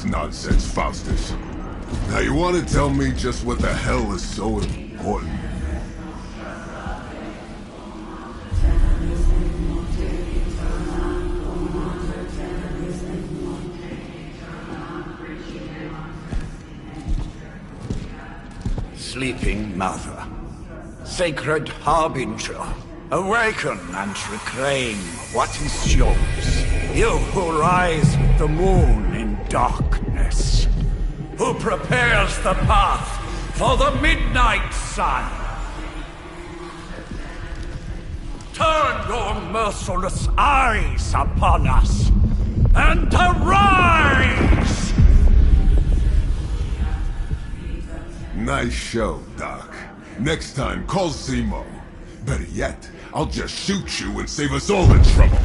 this nonsense, Faustus. Now you want to tell me just what the hell is so important? Sleeping Mother, Sacred Harbinger, awaken and reclaim what is yours. You who rise with the moon in darkness, who prepares the path for the midnight sun. Turn your merciless eyes upon us, and arise! Nice show, Doc. Next time, call Zemo. Better yet, I'll just shoot you and save us all the trouble.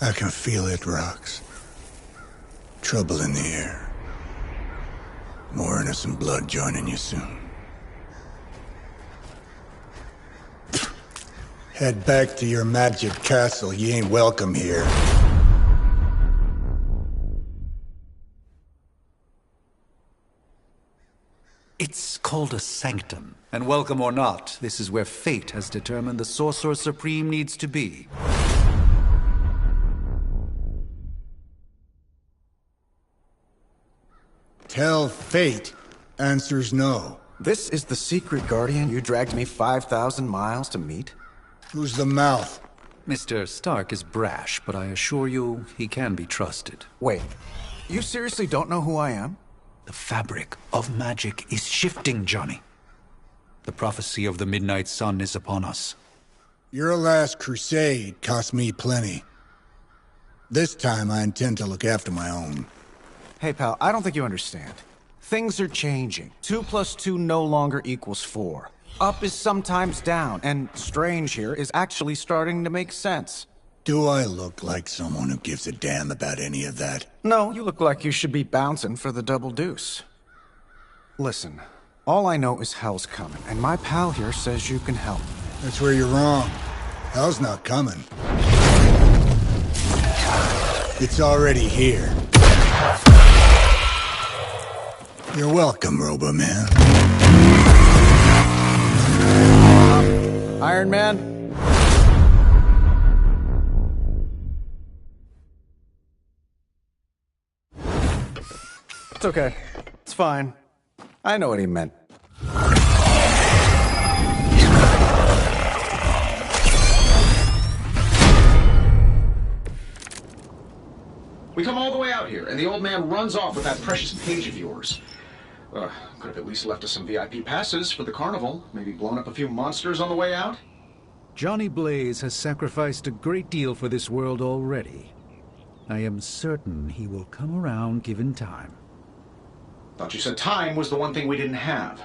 I can feel it, Rox. Trouble in the air. More innocent blood joining you soon. Head back to your magic castle. You ain't welcome here. It's called a sanctum. And welcome or not, this is where fate has determined the Sorcerer Supreme needs to be. Tell fate. Answers no. This is the secret guardian you dragged me 5,000 miles to meet? Who's the mouth? Mr. Stark is brash, but I assure you, he can be trusted. Wait, you seriously don't know who I am? The fabric of magic is shifting, Johnny. The prophecy of the Midnight Sun is upon us. Your last crusade cost me plenty. This time I intend to look after my own. Hey pal, I don't think you understand. Things are changing. 2 + 2 no longer equals 4. Up is sometimes down, and Strange here is actually starting to make sense. Do I look like someone who gives a damn about any of that? No, you look like you should be bouncing for the double deuce. Listen, all I know is hell's coming, and my pal here says you can help. That's where you're wrong. Hell's not coming. It's already here. You're welcome, Robo-Man. Iron Man? It's okay. It's fine. I know what he meant. We come all the way out here, and the old man runs off with that precious page of yours. Could have at least left us some VIP passes for the carnival. Maybe blown up a few monsters on the way out. Johnny Blaze has sacrificed a great deal for this world already. I am certain he will come around given time. Thought you said time was the one thing we didn't have.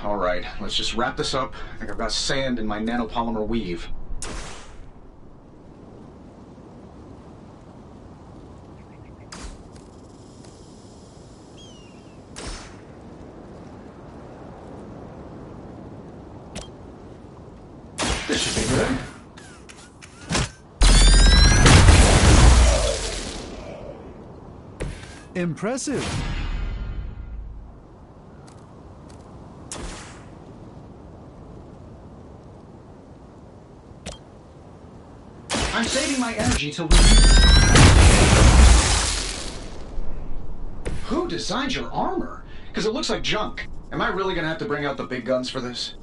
All right, let's just wrap this up. I think I've got sand in my nanopolymer weave. This should be good. Impressive. I'm saving my energy till Who designed your armor? Because it looks like junk. Am I really gonna have to bring out the big guns for this?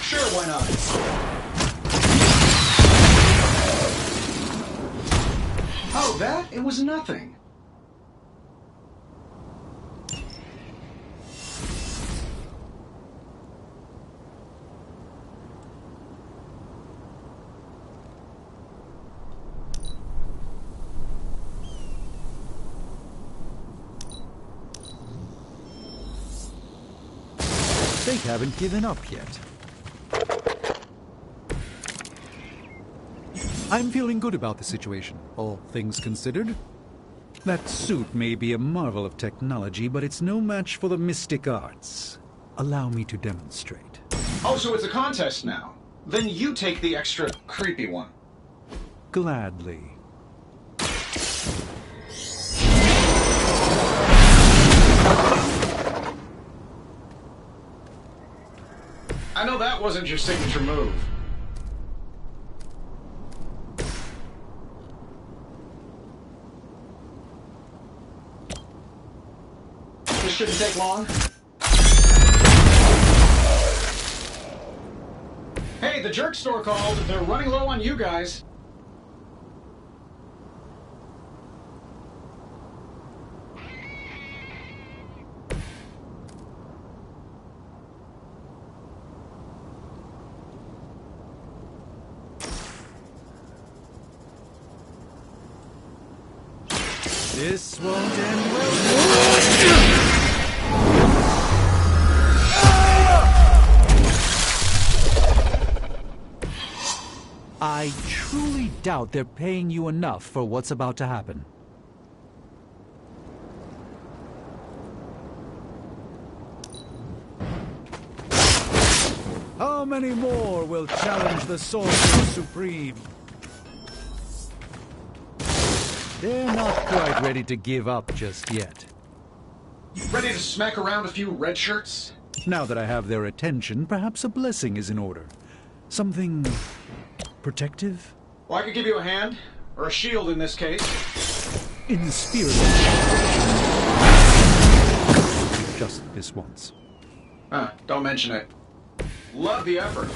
Sure, why not? Oh, that? It was nothing. They haven't given up yet. I'm feeling good about the situation, all things considered. That suit may be a marvel of technology, but it's no match for the mystic arts. Allow me to demonstrate. Oh, so it's a contest now. Then you take the extra creepy one. Gladly. I know that wasn't your signature move. This shouldn't take long. Hey, the jerk store called. They're running low on you guys. This won't end well. I truly doubt they're paying you enough for what's about to happen. How many more will challenge the Sorcerer Supreme? They're not quite ready to give up just yet. Ready to smack around a few red shirts? Now that I have their attention, perhaps a blessing is in order. Something protective? Well, I could give you a hand, or a shield in this case. In the spirit of... Just this once. Don't mention it. Love the effort.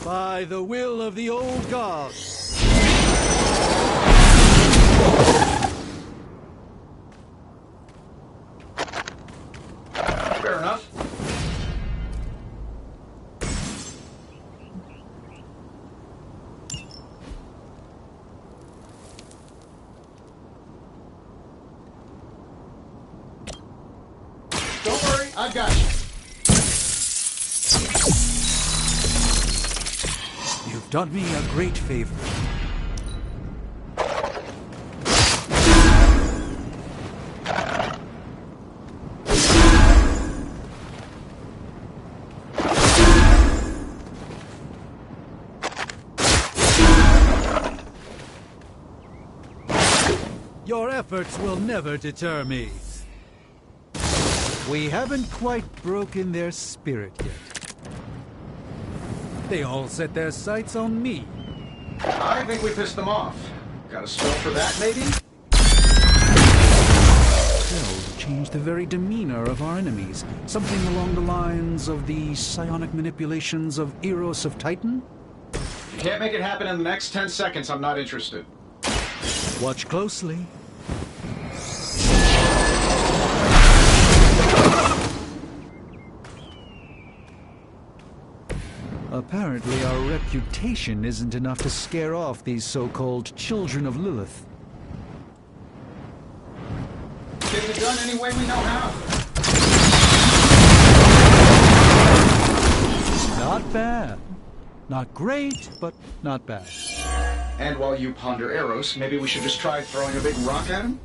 By the will of the old gods. Fair enough. Don't worry, I've got you. You've done me a great favor. Your efforts will never deter me. We haven't quite broken their spirit yet. They all set their sights on me. I think we pissed them off. Got a spell for that, maybe? Spells change the very demeanor of our enemies. Something along the lines of the psionic manipulations of Eros of Titan? If you can't make it happen in the next 10 seconds, I'm not interested. Watch closely. Apparently, our reputation isn't enough to scare off these so-called children of Lilith. Getting it done any way we know how. Not bad. Not great, but not bad. And while you ponder Eros, maybe we should just try throwing a big rock at him?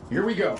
Here we go.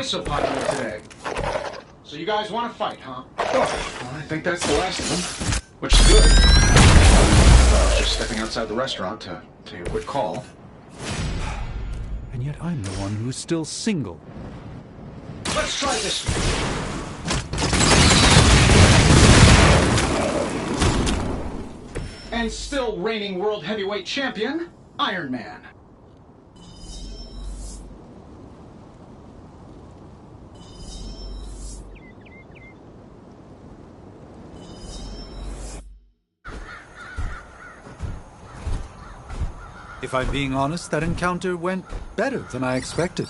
So popular today. So you guys want to fight, huh? Well, I think that's the last of them, which is good. I was just stepping outside the restaurant to take a quick call. And yet I'm the one who's still single. Let's try this one. And still reigning world heavyweight champion, Iron Man. If I'm being honest, that encounter went better than I expected.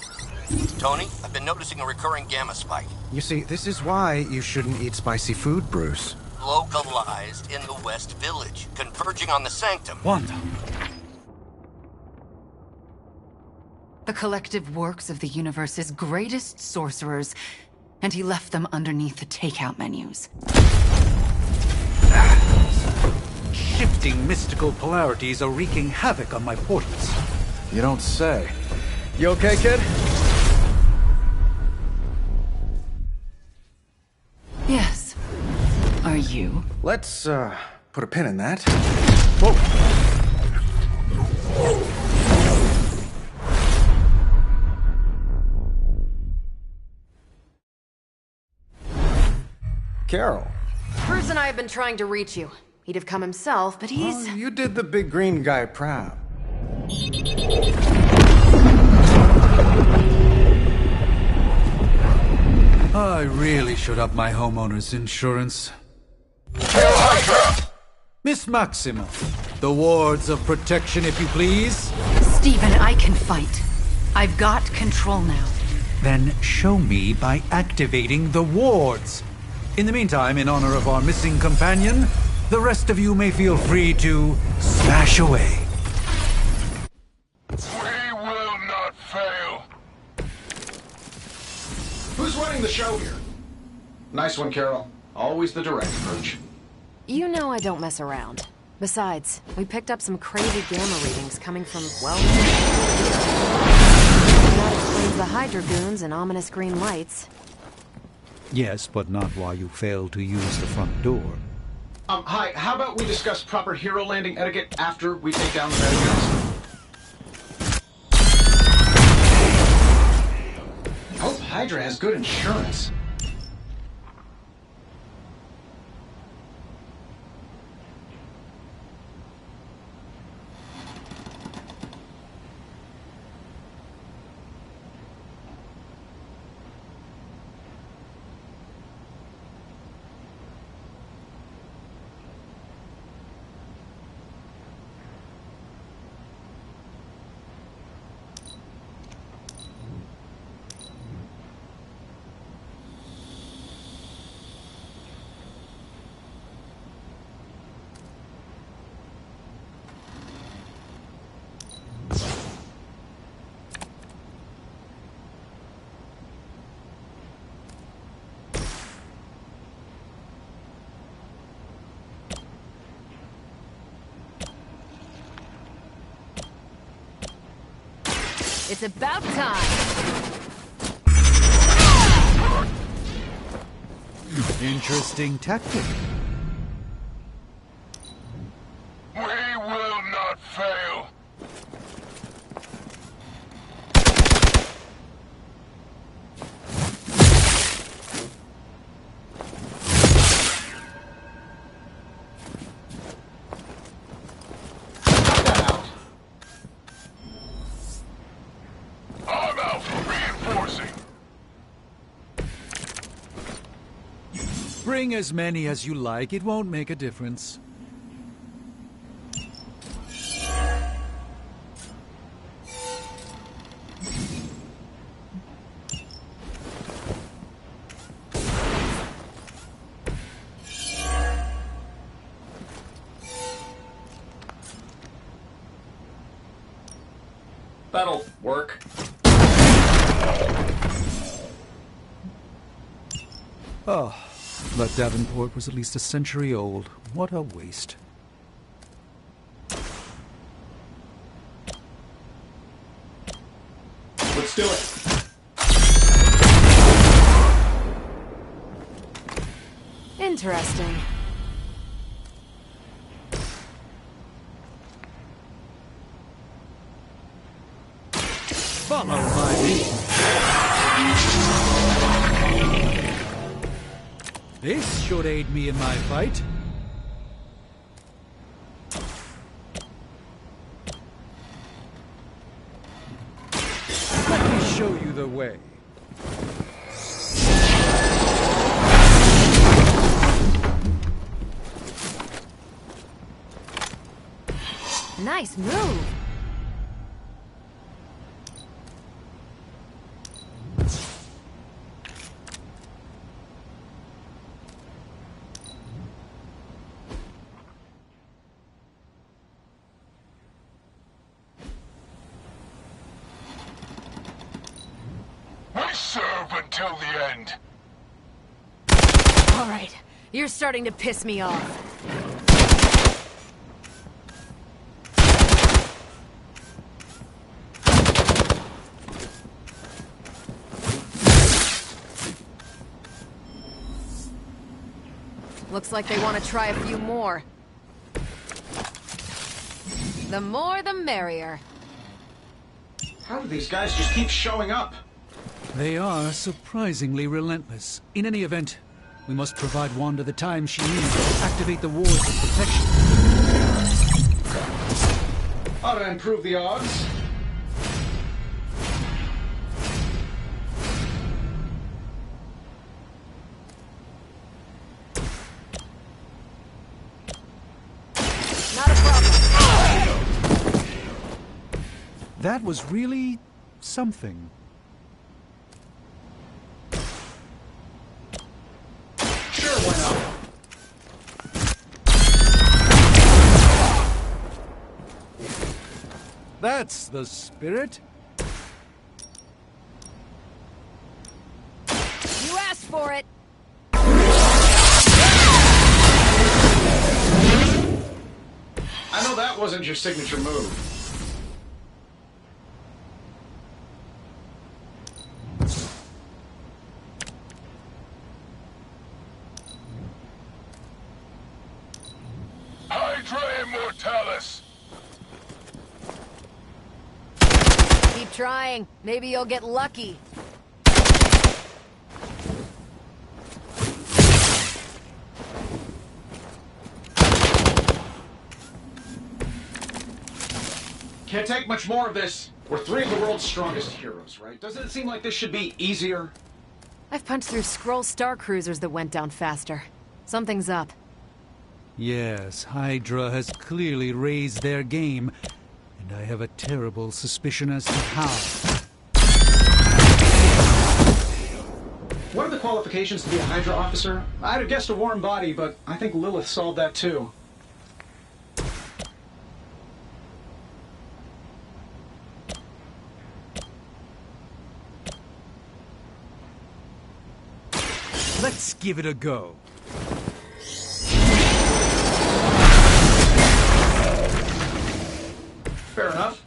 Tony, I've been noticing a recurring gamma spike. You see, this is why you shouldn't eat spicy food, Bruce. Localized in the West Village, converging on the Sanctum. Wanda. The collective works of the universe's greatest sorcerers, and he left them underneath the takeout menus. Shifting mystical polarities are wreaking havoc on my portals. You don't say. You okay, kid? Yes. Are you? Let's, put a pin in that. Whoa! Carol. Bruce and I have been trying to reach you. He'd have come himself, but he's... Oh, you did the big green guy proud. I really should up my homeowner's insurance. Miss Maxima, the wards of protection, if you please. Stephen, I can fight. I've got control now. Then show me by activating the wards. In the meantime, in honor of our missing companion, the rest of you may feel free to smash away. We will not fail. Who's running the show here? Nice one, Carol. Always the direct approach. You know I don't mess around. Besides, we picked up some crazy gamma readings coming from, well... That explains the Hydra goons and ominous green lights. Yes, but not while you fail to use the front door. Hi, how about we discuss proper hero landing etiquette after we take down the Vatican? Hope Hydra has good insurance. It's about time! Interesting tactic. We will not fail. I'm out for reinforcing. Bring as many as you like. It won't make a difference. That'll work. Oh, but Davenport was at least a century old. What a waste. Let's do it. Interesting. Follow my lead. This should aid me in my fight. Let me show you the way. Nice move. We serve until the end. All right, you're starting to piss me off. Looks like they want to try a few more. The more, the merrier. How do these guys just keep showing up? They are surprisingly relentless. In any event, we must provide Wanda the time she needs to activate the wards of protection. Ought to improve the odds. Not a problem. That was really something. Sure, why not? That's the spirit. You asked for it. I know that wasn't your signature move. trying. Maybe you'll get lucky. Can't take much more of this. We're three of the world's strongest heroes, right? Doesn't it seem like this should be easier? I've punched through Skrull Star Cruisers that went down faster. Something's up. Yes, Hydra has clearly raised their game, and I have a terrible suspicion as to how. What are the qualifications to be a Hydra officer? I'd have guessed a warm body, but I think Lilith solved that too. Let's give it a go. Fair enough.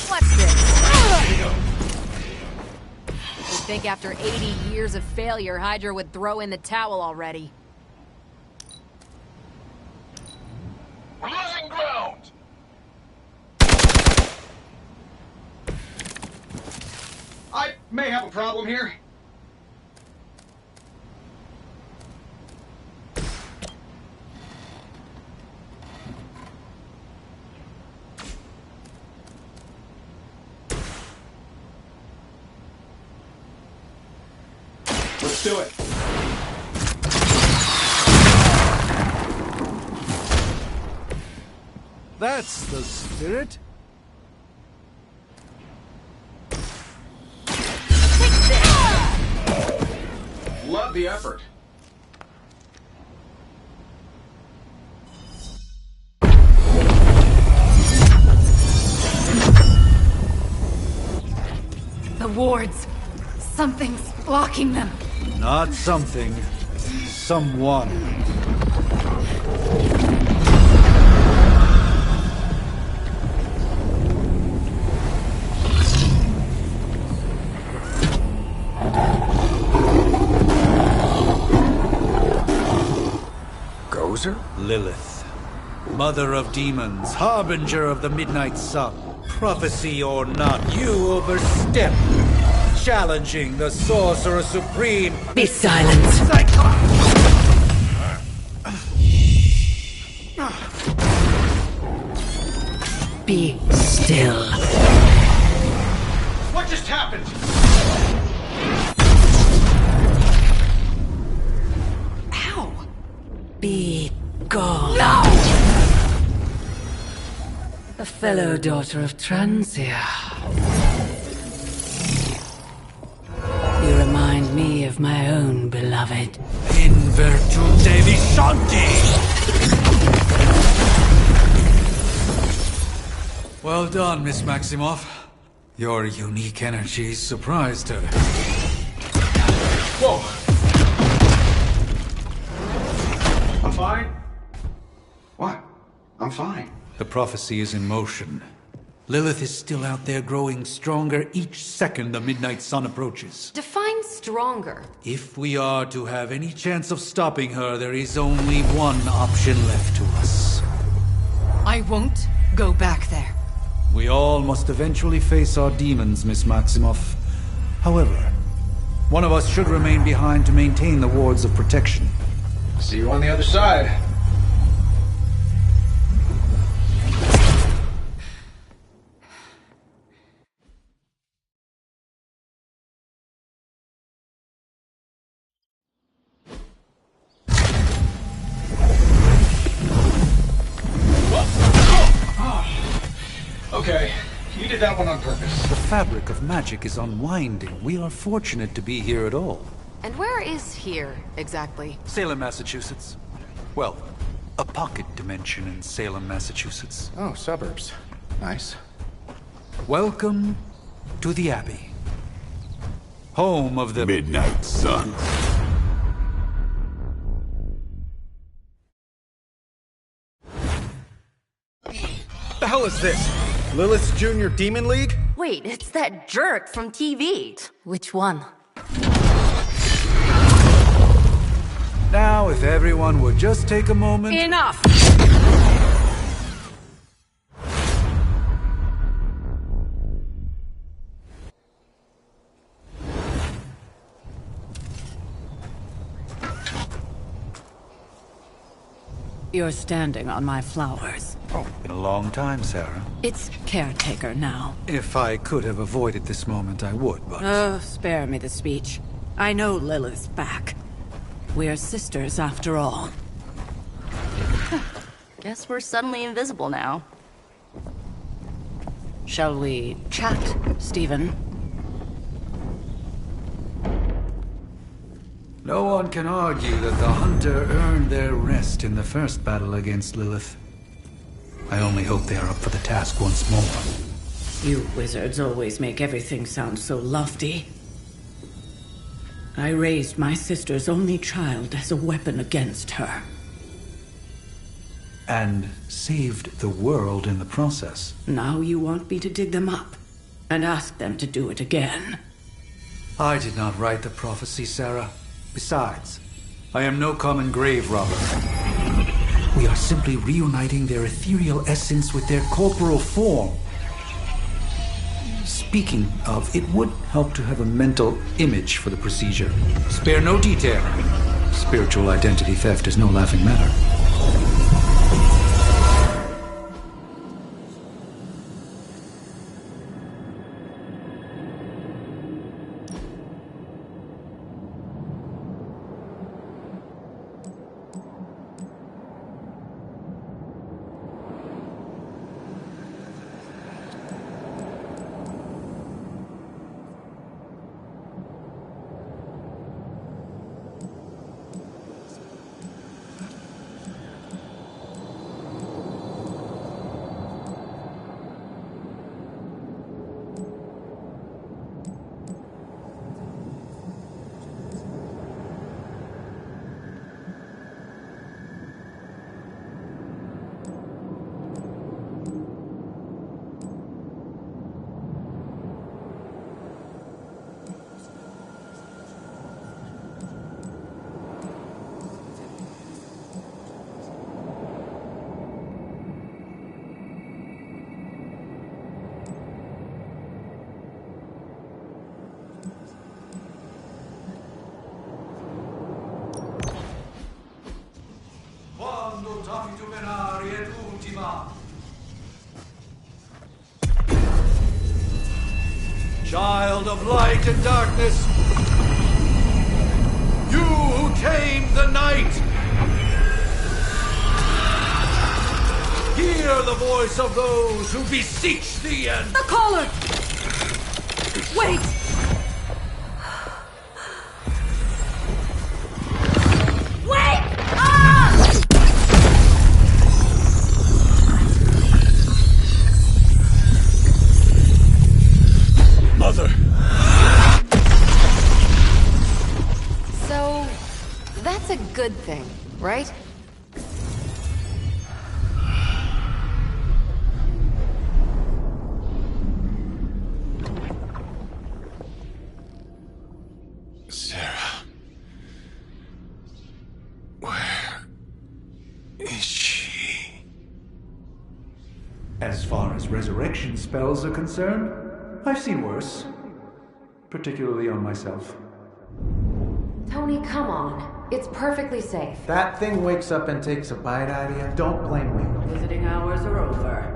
What's this? You'd think after 80 years of failure, Hydra would throw in the towel already. We're losing ground! I may have a problem here. Let's do it. That's the spirit. Love the effort. The wards. Something's blocking them. Not something. Someone. Gozer? Lilith. Mother of demons, harbinger of the midnight sun. Prophecy or not, you overstep. Challenging the Sorcerer Supreme. Be silent. Be still. What just happened? Ow! Be gone. No! A fellow daughter of Transia. You remind me of my own beloved. In virtute vishanti! Well done, Miss Maximoff. Your unique energy surprised her. Whoa! I'm fine. What? I'm fine. The prophecy is in motion. Lilith is still out there growing stronger each second the midnight sun approaches. Define stronger. If we are to have any chance of stopping her, there is only one option left to us. I won't go back there. We all must eventually face our demons, Miss Maximoff. However, one of us should remain behind to maintain the wards of protection. See you on the other side. Okay, you did that one on purpose. The fabric of magic is unwinding. We are fortunate to be here at all. And where is here, exactly? Salem, Massachusetts. Well, a pocket dimension in Salem, Massachusetts. Oh, suburbs. Nice. Welcome to the Abbey. Home of the Midnight Sun. The hell is this? Lilith's Junior Demon League? Wait, it's that jerk from TV. Which one? If everyone would just take a moment... Enough! You're standing on my flowers. Oh, been a long time, Sarah. It's caretaker now. If I could have avoided this moment, I would, but... Oh, spare me the speech. I know Lilith's back. We're sisters after all. Guess we're suddenly invisible now. Shall we chat, Stephen? No one can argue that the Hunter earned their rest in the first battle against Lilith. I only hope they are up for the task once more. You wizards always make everything sound so lofty. I raised my sister's only child as a weapon against her. And saved the world in the process. Now you want me to dig them up and ask them to do it again. I did not write the prophecy, Sarah. Besides, I am no common grave robber. We are simply reuniting their ethereal essence with their corporal form. Speaking of, it would help to have a mental image for the procedure. Spare no detail. Spiritual identity theft is no laughing matter. Child of light and darkness, you who tame the night, hear the voice of those who beseech thee and... The caller! Wait! Wait! Ah! Mother! So, that's a good thing, right? Sarah. Where is she? As far as resurrection spells are concerned, I've seen worse. Particularly on myself. Tony, come on. It's perfectly safe. That thing wakes up and takes a bite out of you. Don't blame me. Visiting hours are over.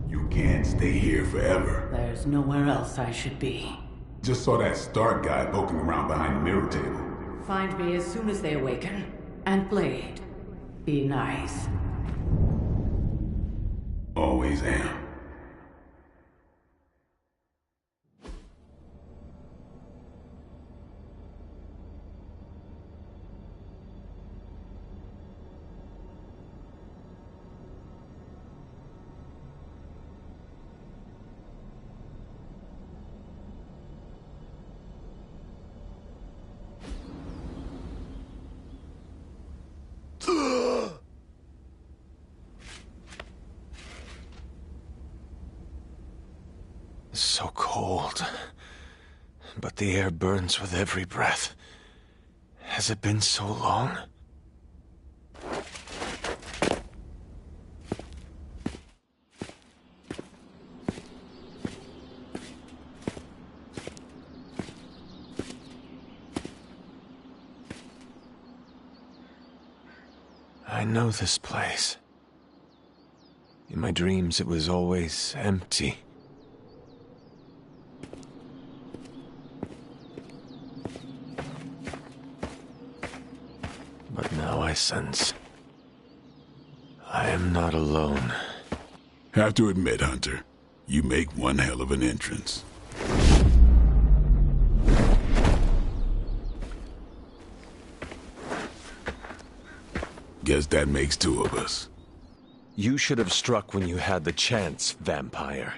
You can't stay here forever. There's nowhere else I should be. Just saw that Stark guy poking around behind the mirror table. Find me as soon as they awaken. And Blade, be nice. Always am. So cold. But the air burns with every breath. Has it been so long? I know this place. In my dreams, it was always empty. But now I sense I am not alone. Have to admit, Hunter, you make one hell of an entrance. Guess that makes two of us. You should have struck when you had the chance, vampire.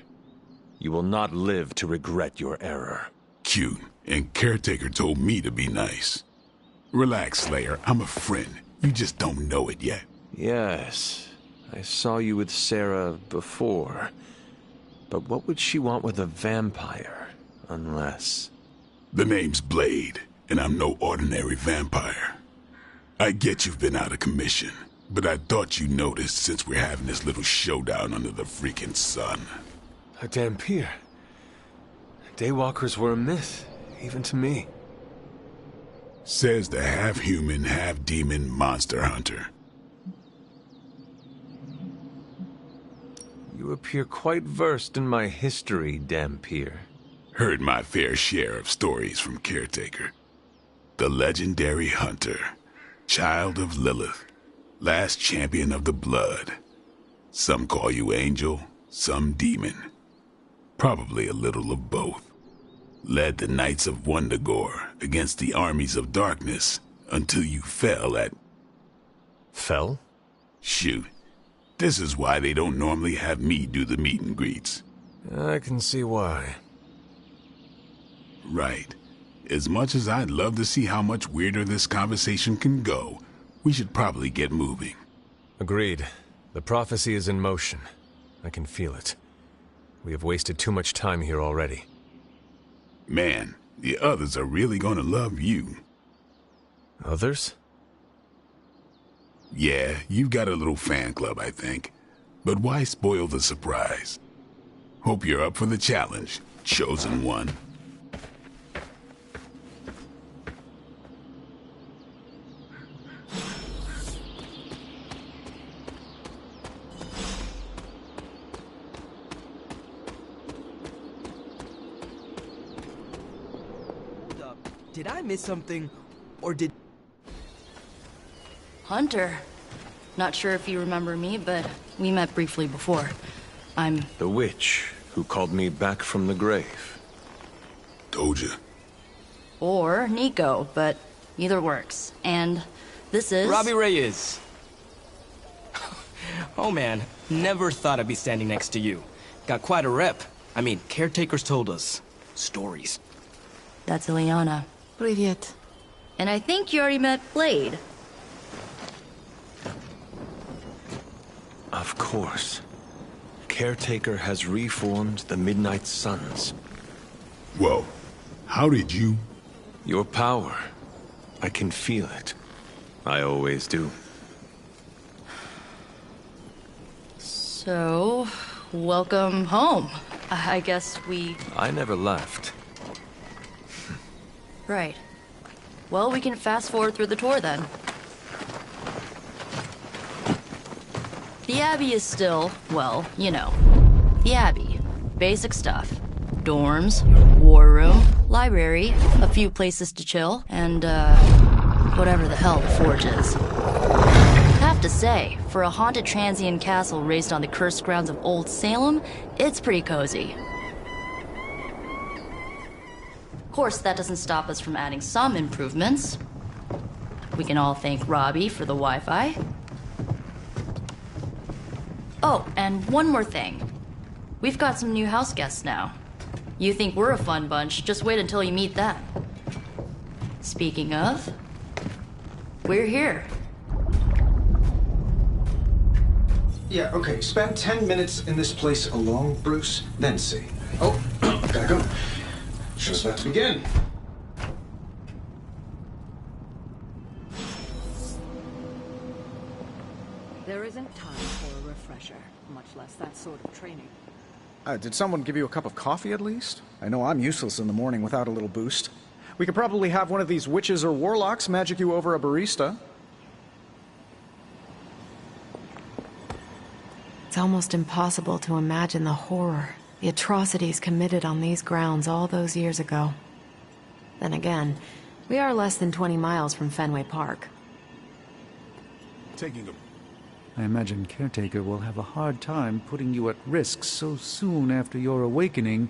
You will not live to regret your error. Cute, and Caretaker told me to be nice. Relax, Slayer. I'm a friend. You just don't know it yet. Yes, I saw you with Sarah before. But what would she want with a vampire, unless... The name's Blade, and I'm no ordinary vampire. I get you've been out of commission, but I thought you noticed since we're having this little showdown under the freaking sun. A Dhampir. Daywalkers were a myth, even to me. Says the half-human, half-demon monster hunter. You appear quite versed in my history, Dhampir. Heard my fair share of stories from Caretaker. The legendary hunter. Child of Lilith, last champion of the blood. Some call you angel, some demon. Probably a little of both. Led the Knights of Wundagore against the armies of darkness until you fell at... Fell? Shoot. This is why they don't normally have me do the meet and greets. I can see why. Right. As much as I'd love to see how much weirder this conversation can go, we should probably get moving. Agreed. The prophecy is in motion. I can feel it. We have wasted too much time here already. Man, the others are really gonna love you. Others? Yeah, you've got a little fan club, I think. But why spoil the surprise? Hope you're up for the challenge, chosen one. Did I miss something, or did... Hunter. Not sure if you remember me, but we met briefly before. I'm... The witch who called me back from the grave. Told ya. Or Nico, but either works. And this is... Robbie Reyes. Oh man, never thought I'd be standing next to you. Got quite a rep. I mean, caretakers told us. Stories. That's Ileana. Привет. And I think you already met Blade. Of course. Caretaker has reformed the Midnight Suns. Whoa. How did you... Your power. I can feel it. I always do. So, welcome home. I guess we... I never left. Right. Well, we can fast forward through the tour then. The Abbey is still, well, you know. The Abbey. Basic stuff. Dorms, war room, library, a few places to chill, and, whatever the hell the Forge is. Have to say, for a haunted transient castle raised on the cursed grounds of Old Salem, it's pretty cozy. Of course, that doesn't stop us from adding some improvements. We can all thank Robbie for the Wi-Fi. Oh, and one more thing. We've got some new house guests now. You think we're a fun bunch, just wait until you meet them. Speaking of, we're here. Yeah, okay. Spend 10 minutes in this place alone, Bruce, then see. Oh, gotta go. Show's about to begin. There isn't time for a refresher, much less that sort of training. Did someone give you a cup of coffee at least? I know I'm useless in the morning without a little boost. We could probably have one of these witches or warlocks magic you over a barista. It's almost impossible to imagine the horror, the atrocities committed on these grounds all those years ago. Then again, we are less than 20 miles from Fenway Park. Taking a... I imagine Caretaker will have a hard time putting you at risk so soon after your awakening,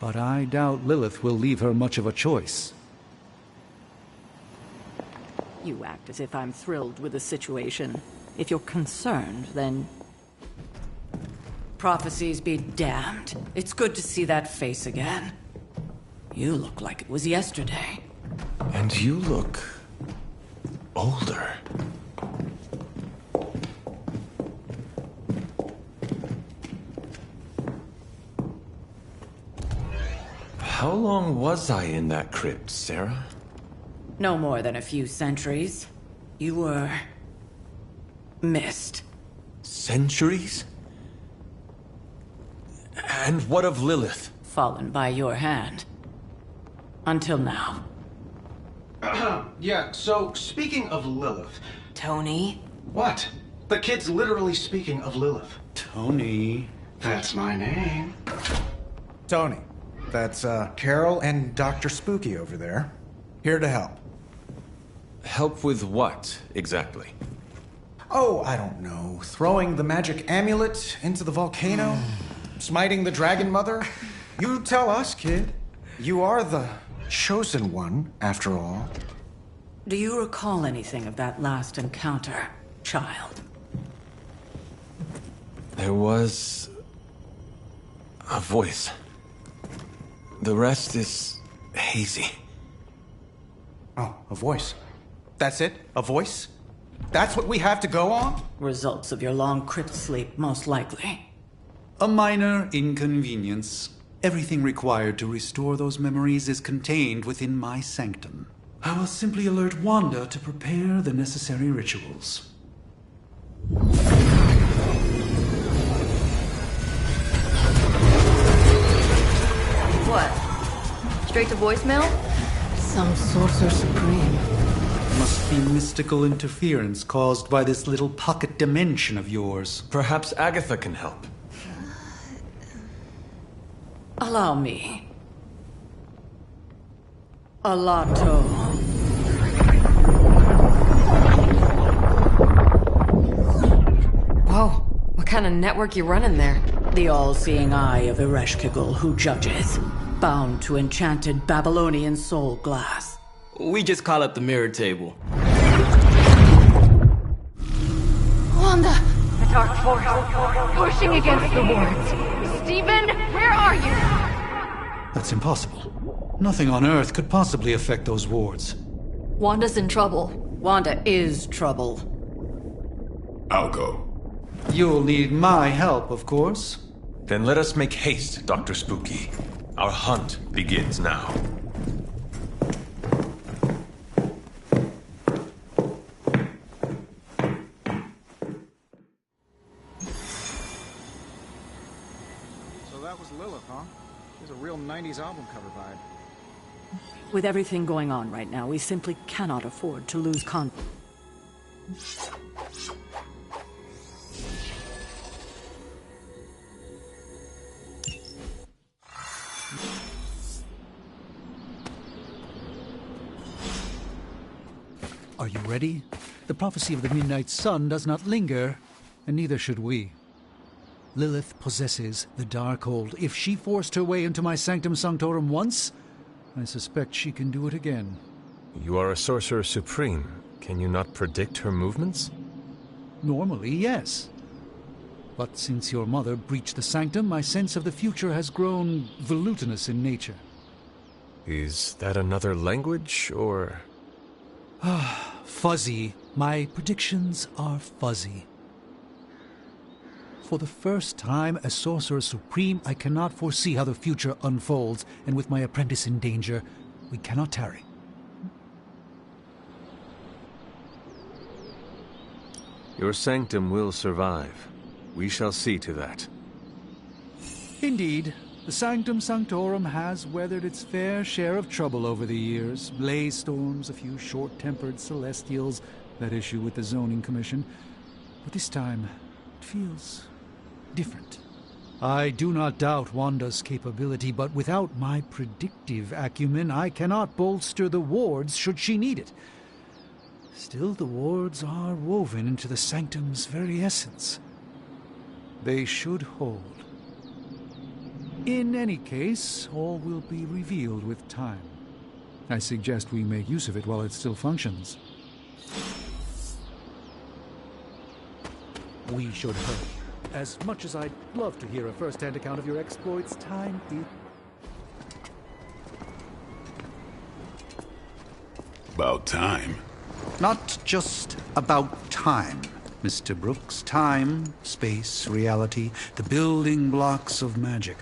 but I doubt Lilith will leave her much of a choice. You act as if I'm thrilled with the situation. If you're concerned, then... Prophecies be damned. It's good to see that face again. You look like it was yesterday. And you look... older. How long was I in that crypt, Sarah? No more than a few centuries. You were... missed. Centuries? And what of Lilith? Fallen by your hand. Until now. Yeah, so speaking of Lilith... Tony? What? The kid's literally speaking of Lilith. Tony... That's my name. Tony. That's, Carol and Dr. Spooky over there. Here to help. Help with what, exactly? Oh, I don't know. Throwing the magic amulet into the volcano? Smiting the Dragon Mother? You tell us, kid. You are the chosen one, after all. Do you recall anything of that last encounter, child? There was... a voice. The rest is hazy. Oh, a voice. That's it? A voice? That's what we have to go on? Results of your long crypt sleep, most likely. A minor inconvenience. Everything required to restore those memories is contained within my sanctum. I will simply alert Wanda to prepare the necessary rituals. What? Straight to voicemail? Some Sorcerer Supreme. Must be mystical interference caused by this little pocket dimension of yours. Perhaps Agatha can help. Allow me. Alato. Whoa, what kind of network you running there? The all-seeing eye of Ereshkigal who judges, bound to enchanted Babylonian soul glass. We just call it the mirror table. Wanda! The dark force pushing against the wards. Stephen, where are you? That's impossible. Nothing on Earth could possibly affect those wards. Wanda's in trouble. Wanda is trouble. I'll go. You'll need my help, of course. Then let us make haste, Dr. Spooky. Our hunt begins now. So that was Lilith, huh? She's a real 90s album cover vibe. With everything going on right now, we simply cannot afford to lose Are you ready? The prophecy of the Midnight Sun does not linger, and neither should we. Lilith possesses the Darkhold. If she forced her way into my Sanctum Sanctorum once, I suspect she can do it again. You are a Sorcerer Supreme. Can you not predict her movements? Normally, yes. But since your mother breached the Sanctum, my sense of the future has grown volutinous in nature. Is that another language, or...? Fuzzy. My predictions are fuzzy. For the first time as Sorcerer Supreme, I cannot foresee how the future unfolds, and with my apprentice in danger, we cannot tarry. Your sanctum will survive. We shall see to that. Indeed, the Sanctum Sanctorum has weathered its fair share of trouble over the years. Blaze storms, a few short-tempered celestials, that issue with the Zoning Commission. But this time, it feels different. I do not doubt Wanda's capability, but without my predictive acumen, I cannot bolster the wards should she need it. Still, the wards are woven into the Sanctum's very essence. They should hold. In any case, all will be revealed with time. I suggest we make use of it while it still functions. We should hurry. As much as I'd love to hear a first-hand account of your exploits, time is... About time. Not just about time, Mr. Brooks. Time, space, reality, the building blocks of magic.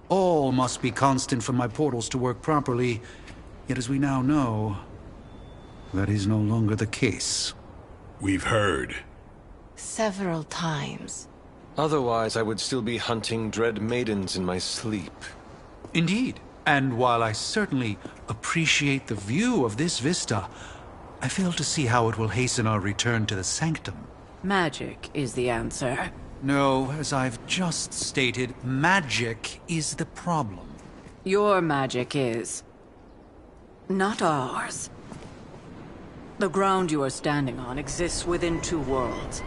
All must be constant for my portals to work properly, yet as we now know, that is no longer the case. We've heard. Several times. Otherwise, I would still be hunting dread maidens in my sleep. Indeed. And while I certainly appreciate the view of this vista, I fail to see how it will hasten our return to the Sanctum. Magic is the answer. No, as I've just stated, magic is the problem. Your magic is. Not ours. The ground you are standing on exists within two worlds.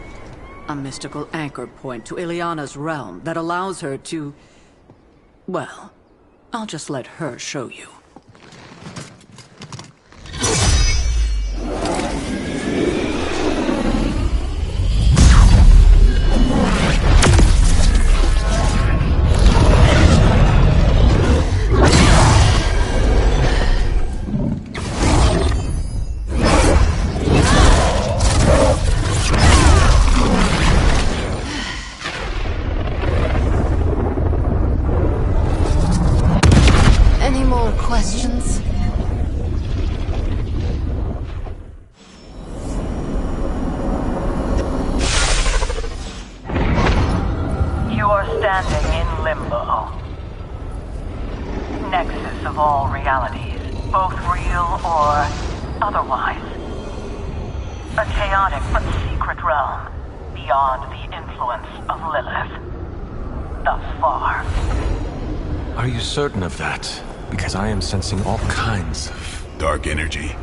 A mystical anchor point to Ileana's realm that allows her to... Well, I'll just let her show you. Questions? You are standing in limbo. Nexus of all realities, both real or otherwise. A chaotic but secret realm, beyond the influence of Lilith. Thus far. Are you certain of that? Because I am sensing all kinds of... dark energy.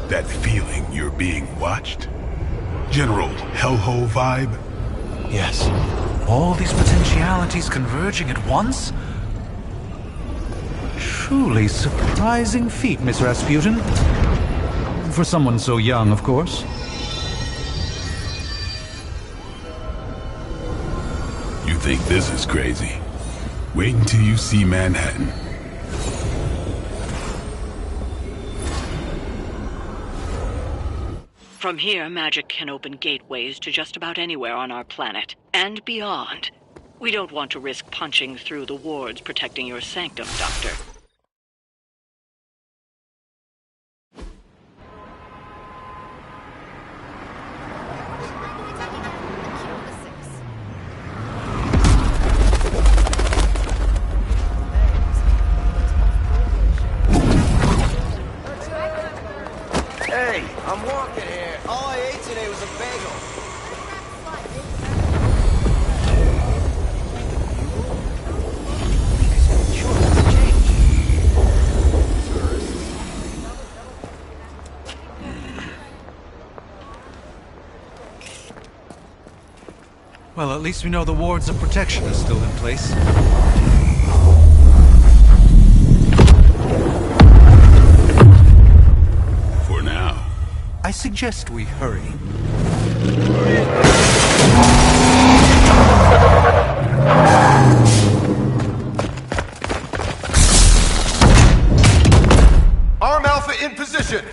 That feeling you're being watched? General hellhole vibe? Yes. All these potentialities converging at once? Truly surprising feat, Miss Rasputin. For someone so young, of course. You think this is crazy? Wait until you see Manhattan. From here, magic can open gateways to just about anywhere on our planet, and beyond. We don't want to risk punching through the wards protecting your sanctum, Doctor. Hey, I'm walking here. All I ate today was a bagel. Well, at least we know the wards of protection are still in place. For now. I suggest we hurry. Arm Alpha in position!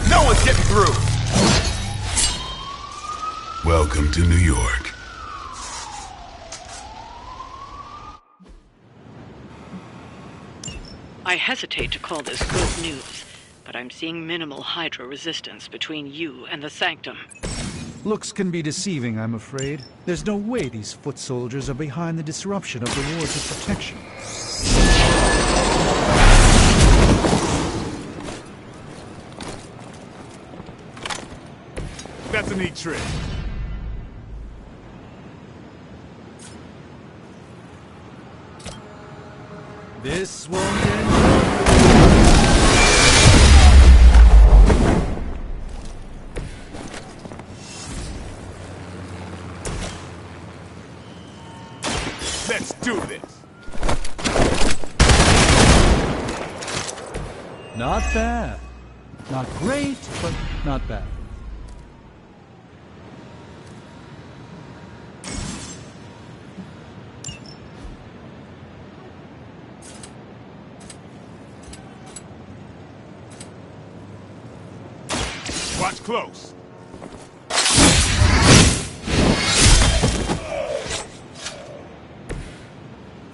No one's getting through! Welcome to New York. I hesitate to call this good news, but I'm seeing minimal Hydra resistance between you and the Sanctum. Looks can be deceiving, I'm afraid. There's no way these foot soldiers are behind the disruption of the wards of protection. That's a neat trick. This won't end. Let's do this. Not bad. Not great, but not bad. Watch close.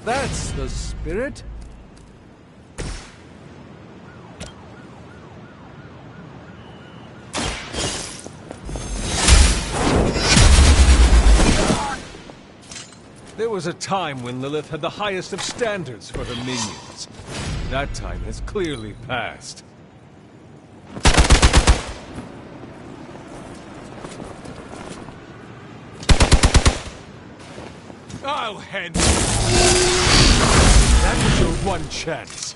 That's the spirit. There was a time when Lilith had the highest of standards for her minions. That time has clearly passed. I'll hand it. That was your one chance.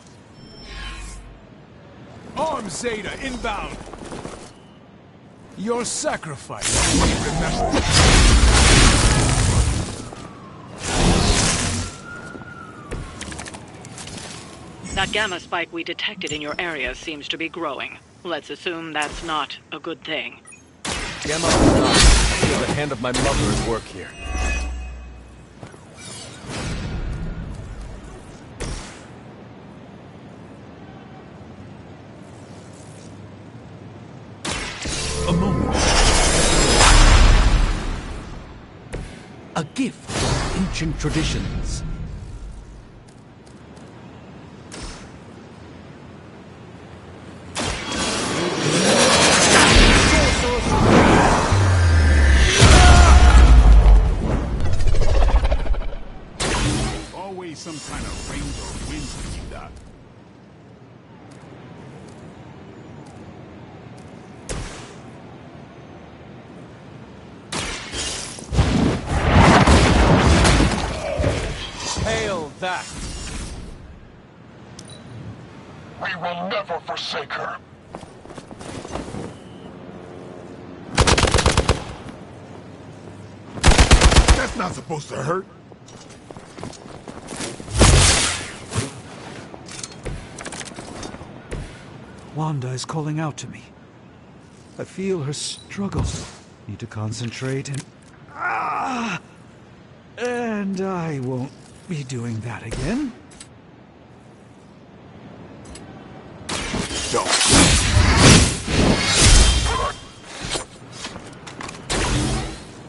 Arm Zeta inbound. Your sacrifice. Remember. That gamma spike we detected in your area seems to be growing. Let's assume that's not a good thing. Gamma or not, I feel the hand of my mother at work here. A moment. A gift from ancient traditions. Always some kind of rain or wind to keep that. Hail that! We will never forsake her. That's not supposed to hurt. Wanda is calling out to me. I feel her struggles. Need to concentrate and... And I won't be doing that again. Don't.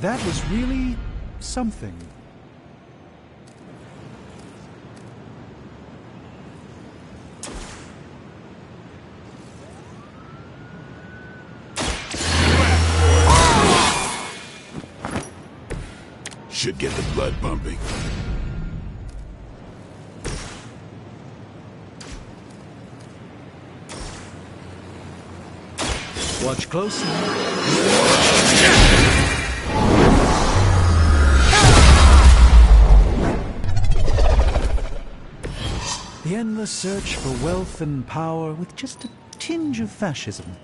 That was really something. Should get the blood pumping. Watch closely. The endless search for wealth and power with just a tinge of fascism.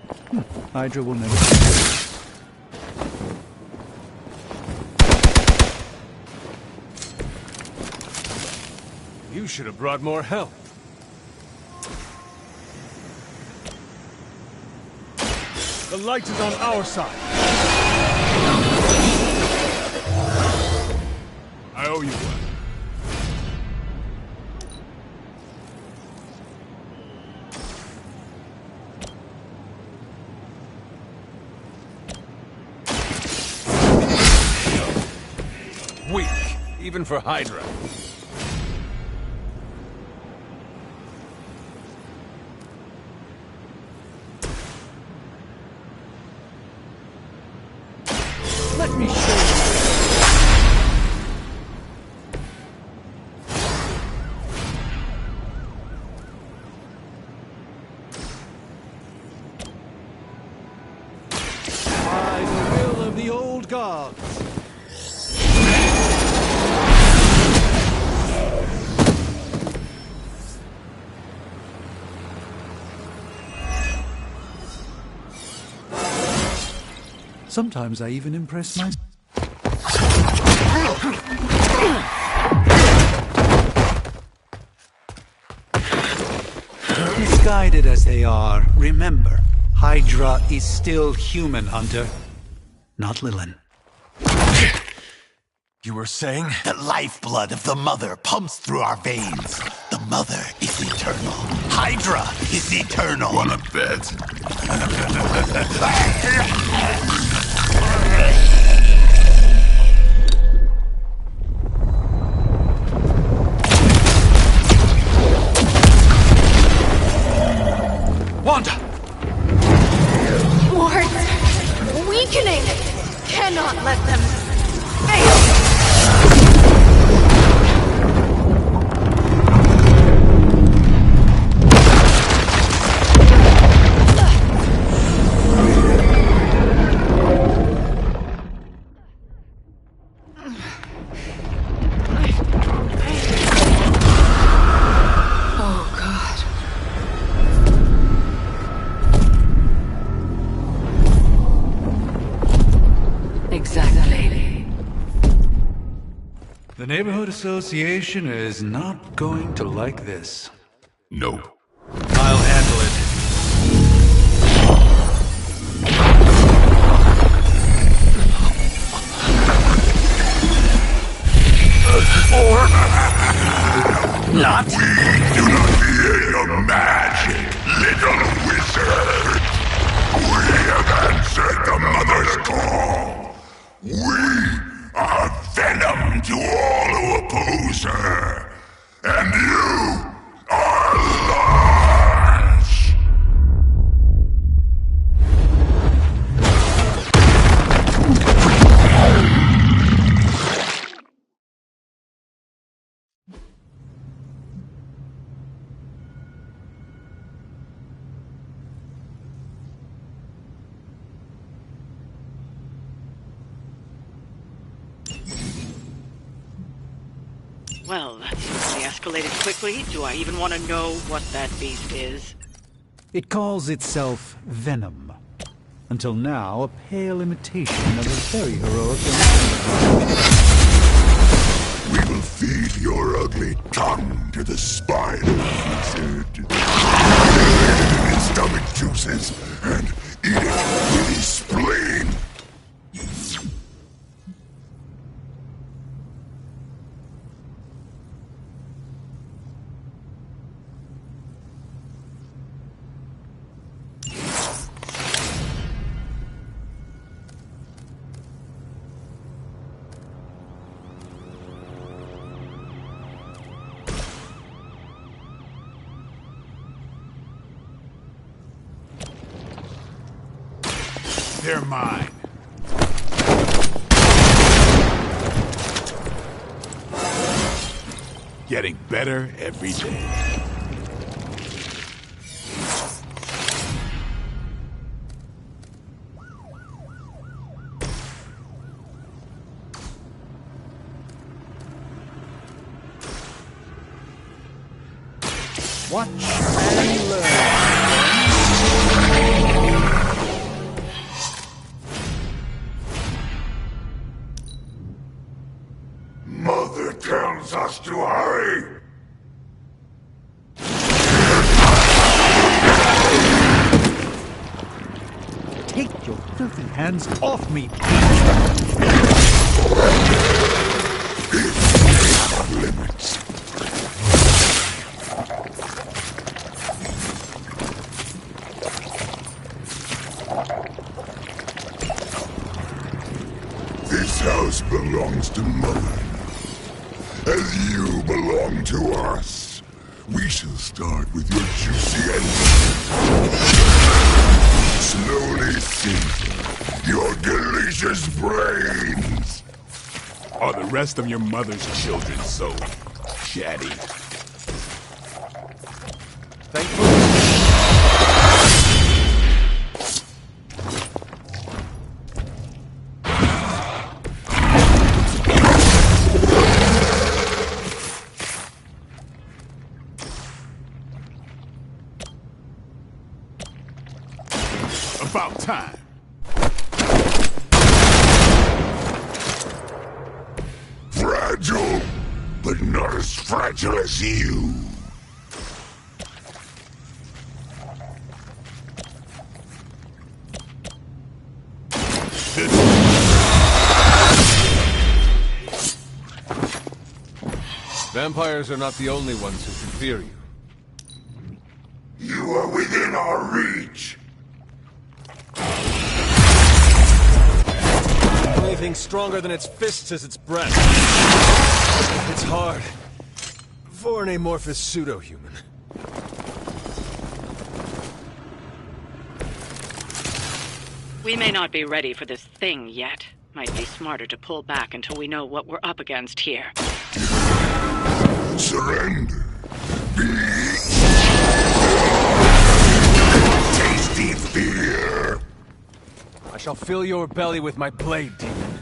Hydra will never... You should have brought more help. The light is on our side. I owe you one. Weak, even for Hydra. me show you. By the will of the old gods. Sometimes I even impress my... Misguided as they are, remember, Hydra is still human, Hunter. Not Lilin. You were saying? The lifeblood of the Mother pumps through our veins. The Mother is eternal. Hydra is eternal. Wanna bet? Wanda! Wards! Weakening! Cannot let them fail! Oh, God. Exactly. The Neighborhood Association is not going to like this. Nope. I'll handle it. Not? We do not fear your magic, little wizard. We have answered the Mother's call. We are venom to all who oppose her. And you are lost! Well, that certainly escalated quickly. Do I even want to know what that beast is? It calls itself Venom. Until now, a pale imitation of a very heroic We will feed your ugly tongue to the spider wizard. In his stomach juices and eat it with his spleen. They're mine. Getting better every day. Watch and learn. Mother tells us to hurry. Take your filthy hands off me! Limits. This house belongs to Mother. As you belong to us. We shall start with your juicy end. slowly season your delicious brains. Are the rest of your mother's children so chatty? About time. Fragile, but not as fragile as you. Vampires are not the only ones who should fear you. You are within our reach. Anything stronger than its fists is its breath. It's hard for an amorphous pseudo-human. We may not be ready for this thing yet. Might be smarter to pull back until we know what we're up against here. Surrender. Tasty fear. I shall fill your belly with my blade, demon.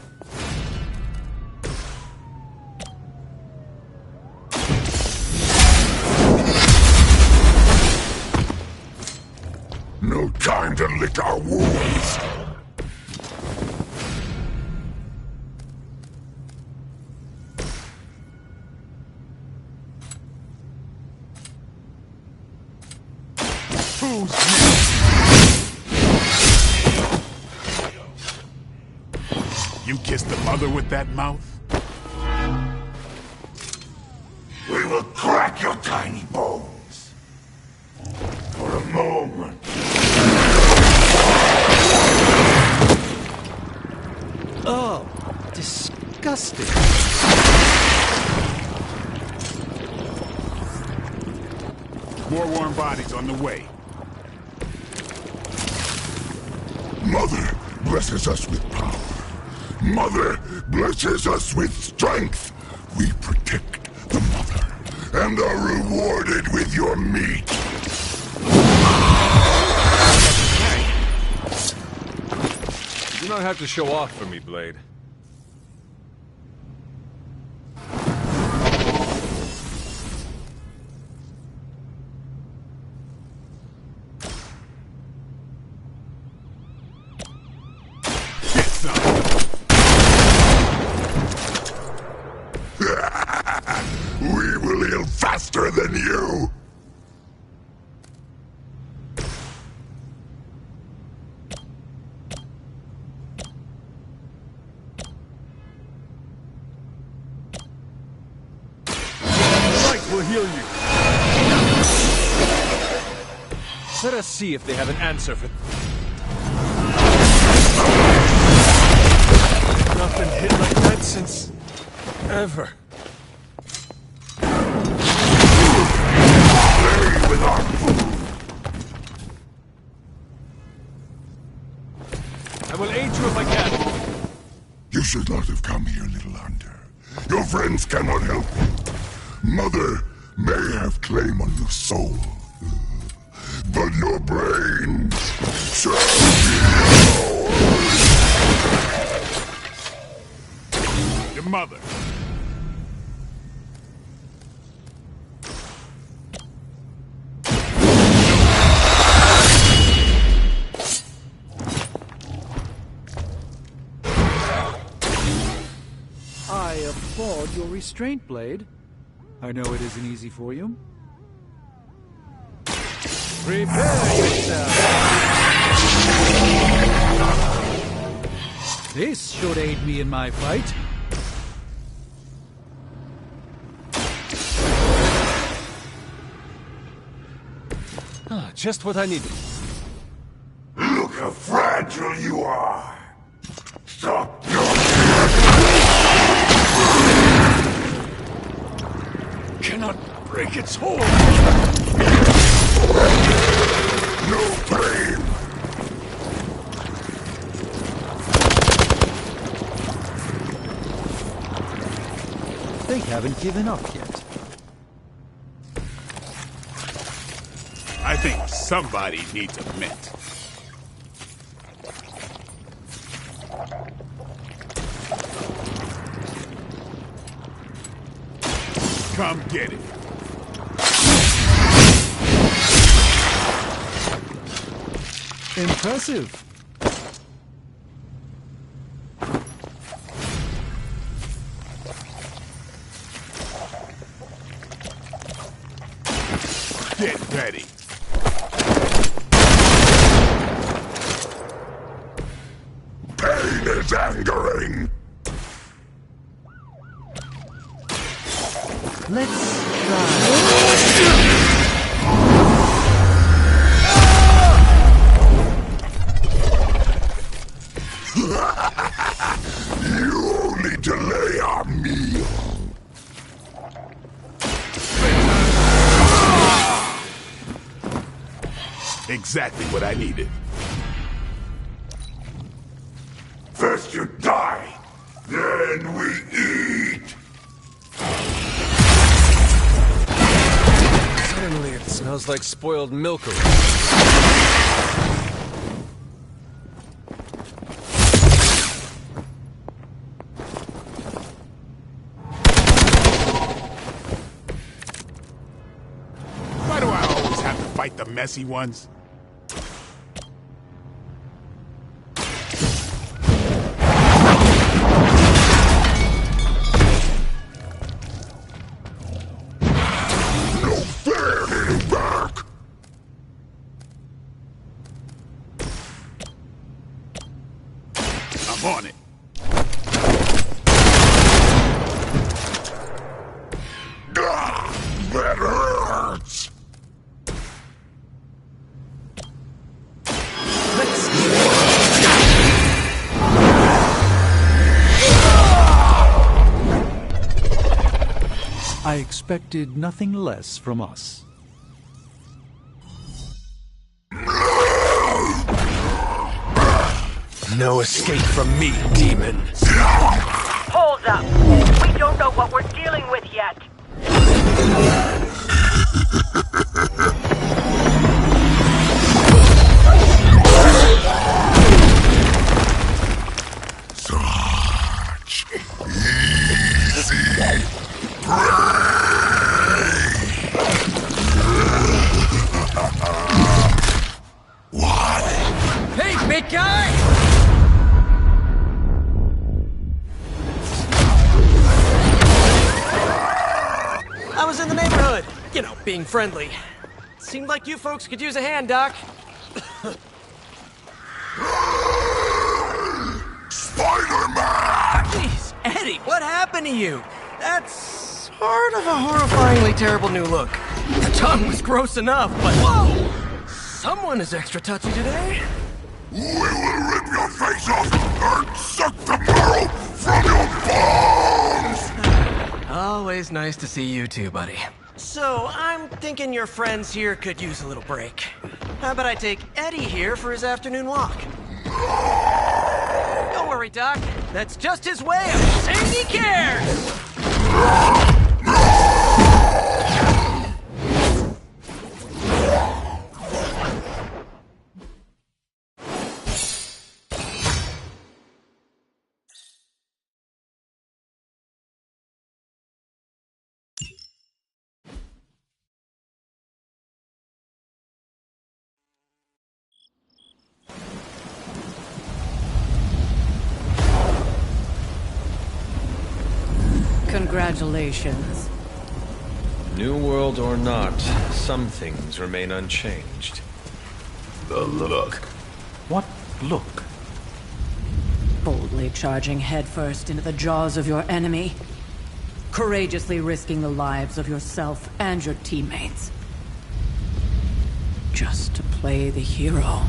No time to lick our wounds. Who's You kissed the mother with that mouth? We will crack your tiny bones. For a moment. Oh, disgusting. More warm bodies on the way. Mother blesses us with power. Mother blesses us with strength. We protect the mother and are rewarded with your meat. You do not have to show off for me, Blade. We will heal faster than you. Light will heal you. Let us see if they have an answer for... I've not been hit like that since... ever. With our food. I will aid you if I can. You should not have come here, little hunter. Your friends cannot help you. Mother may have claim on your soul, but your brains shall be ours. Your mother. I applaud your restraint, Blade. I know it isn't easy for you. Prepare yourself! This should aid me in my fight. Ah, just what I needed. Look how fragile you are. Stop Cannot break its hold. No pain. They haven't given up yet. I think somebody needs a mint. Come get it. Impressive. Get ready. Pain is angering. Let's You only delay our meal. Exactly what I needed. First you die, then we eat. Suddenly it smells like spoiled milk around. Why do I always have to fight the messy ones? I'm on it. That hurts. I expected nothing less from us. No escape from me, demon. Hold up. We don't know what we're dealing with yet. Such easy What? Hey, big guy! I was in the neighborhood. You know, being friendly. Seemed like you folks could use a hand, Doc. Spider-Man! Jeez, Eddie, what happened to you? That's sort of a horrifyingly terrible new look. The tongue was gross enough, but whoa! Someone is extra touchy today. We will rip your face off and suck the marrow from your bones! Always nice to see you too, buddy. So, I'm thinking your friends here could use a little break. How about I take Eddie here for his afternoon walk? Don't worry, Doc. That's just his way of saying he cares! Congratulations. New world or not, some things remain unchanged. The look. What look? Boldly charging headfirst into the jaws of your enemy. Courageously risking the lives of yourself and your teammates. Just to play the hero.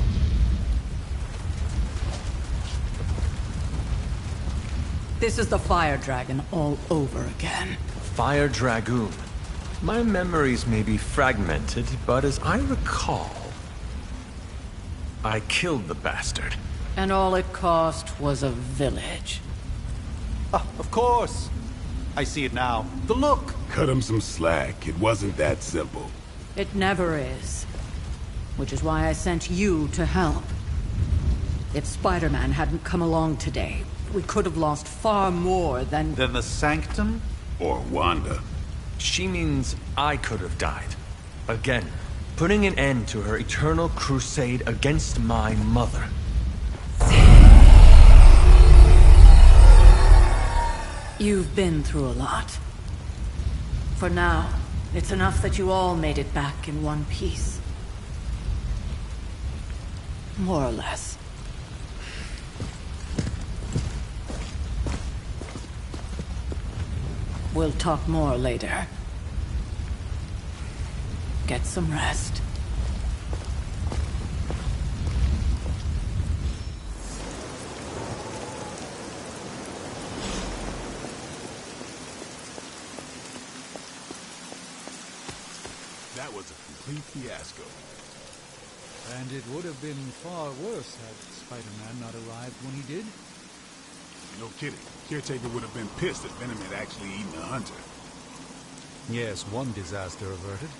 This is the Fire Dragon all over again. Fire Dragoon. My memories may be fragmented, but as I recall, I killed the bastard. And all it cost was a village. Ah, of course. I see it now. The look! Cut him some slack. It wasn't that simple. It never is. Which is why I sent you to help. If Spider-Man hadn't come along today, we could have lost far more than... Than the Sanctum? Or Wanda. She means I could have died. Again, putting an end to her eternal crusade against my mother. You've been through a lot. For now, it's enough that you all made it back in one piece. More or less. We'll talk more later. Get some rest. That was a complete fiasco. And it would have been far worse had Spider-Man not arrived when he did. No kidding. Caretaker would have been pissed if Venom had actually eaten a hunter. Yes, one disaster averted.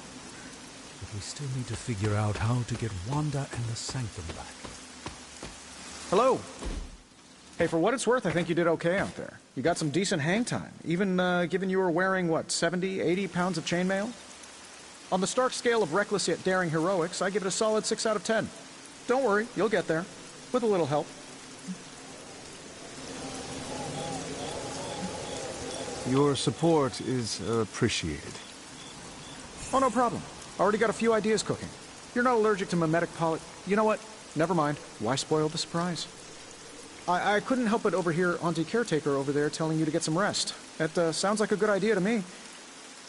But we still need to figure out how to get Wanda and the Sanctum back. Hello. Hey, for what it's worth, I think you did okay out there. You got some decent hang time, even given you were wearing, what, 70, 80 pounds of chainmail? On the Stark scale of reckless yet daring heroics, I give it a solid 6 out of 10. Don't worry, you'll get there. With a little help. Your support is appreciated. Oh, no problem. Already got a few ideas cooking. You're not allergic to mimetic poly... You know what? Never mind. Why spoil the surprise? I couldn't help but overhear Auntie Caretaker over there telling you to get some rest. That sounds like a good idea to me.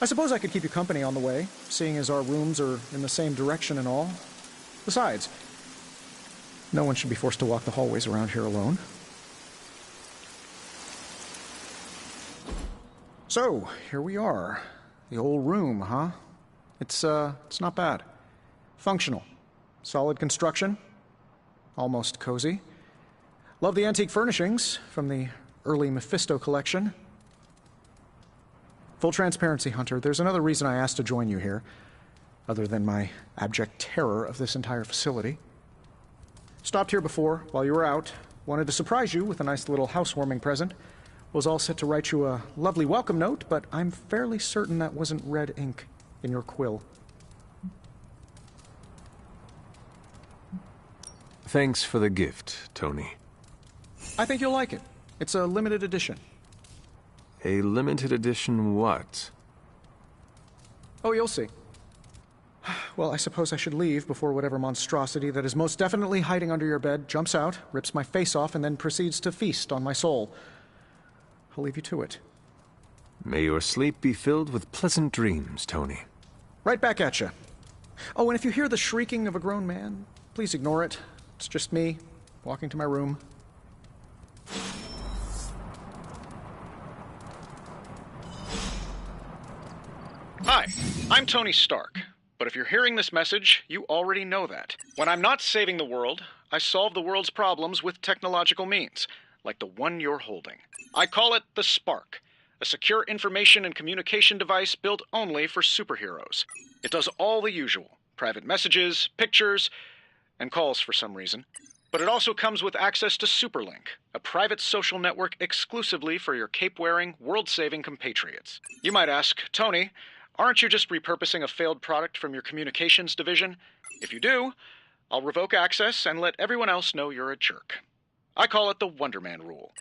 I suppose I could keep you company on the way, seeing as our rooms are in the same direction and all. Besides, no one should be forced to walk the hallways around here alone. So, here we are. The old room, huh? It's not bad. Functional. Solid construction. Almost cozy. Love the antique furnishings from the early Mephisto collection. Full transparency, Hunter, there's another reason I asked to join you here, other than my abject terror of this entire facility. Stopped here before, while you were out. Wanted to surprise you with a nice little housewarming present. Was all set to write you a lovely welcome note, but I'm fairly certain that wasn't red ink in your quill. Thanks for the gift, Tony. I think you'll like it. It's a limited edition. A limited edition what? Oh, you'll see. Well, I suppose I should leave before whatever monstrosity that is most definitely hiding under your bed jumps out, rips my face off, and then proceeds to feast on my soul. I'll leave you to it. May your sleep be filled with pleasant dreams, Tony. Right back at you. Oh, and if you hear the shrieking of a grown man, please ignore it. It's just me, walking to my room. Hi, I'm Tony Stark. But if you're hearing this message, you already know that. When I'm not saving the world, I solve the world's problems with technological means, like the one you're holding. I call it the Spark, a secure information and communication device built only for superheroes. It does all the usual, private messages, pictures, and calls for some reason. But it also comes with access to Superlink, a private social network exclusively for your cape-wearing, world-saving compatriots. You might ask, Tony, aren't you just repurposing a failed product from your communications division? If you do, I'll revoke access and let everyone else know you're a jerk. I call it the Wonder Man rule.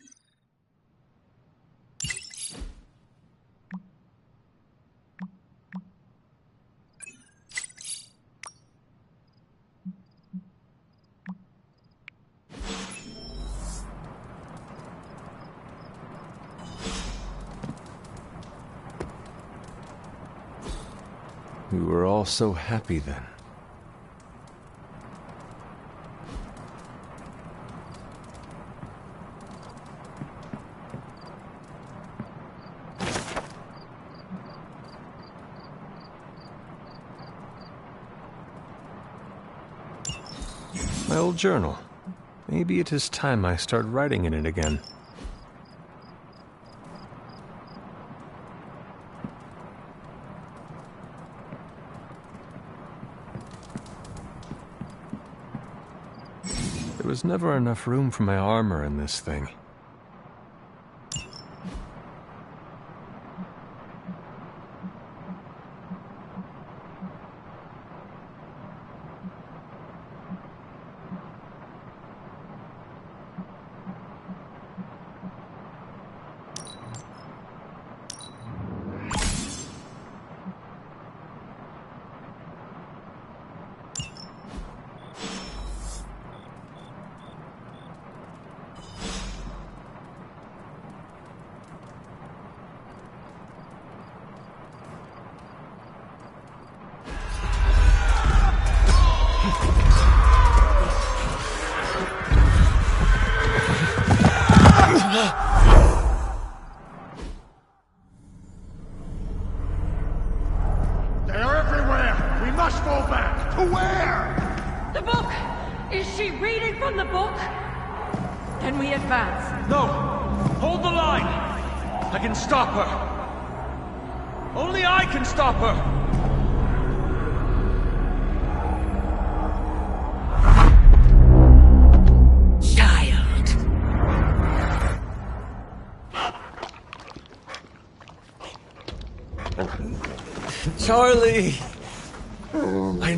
We were all so happy then. My old journal. Maybe it is time I start writing in it again. There was never enough room for my armor in this thing. They are everywhere! We must fall back! To where? The book! Is she reading from the book? Then we advance. No! Hold the line! I can stop her! Only I can stop her! Charlie! I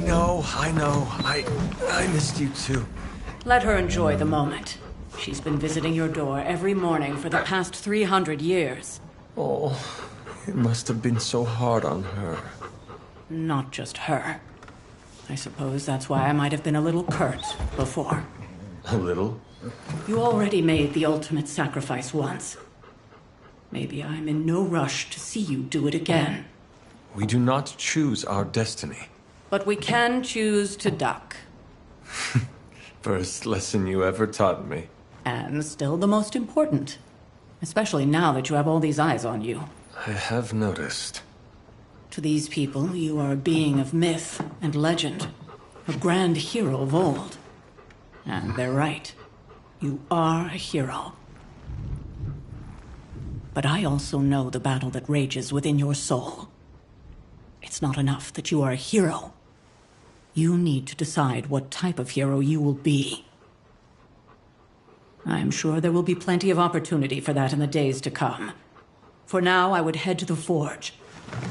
know. I missed you too. Let her enjoy the moment. She's been visiting your door every morning for the past 300 years. Oh, it must have been so hard on her. Not just her. I suppose that's why I might have been a little curt before. A little? You already made the ultimate sacrifice once. Maybe I'm in no rush to see you do it again. We do not choose our destiny. But we can choose to duck. First lesson you ever taught me. And still the most important. Especially now that you have all these eyes on you. I have noticed. To these people, you are a being of myth and legend. A grand hero of old. And they're right. You are a hero. But I also know the battle that rages within your soul. It's not enough that you are a hero. You need to decide what type of hero you will be. I'm sure there will be plenty of opportunity for that in the days to come. For now, I would head to the forge.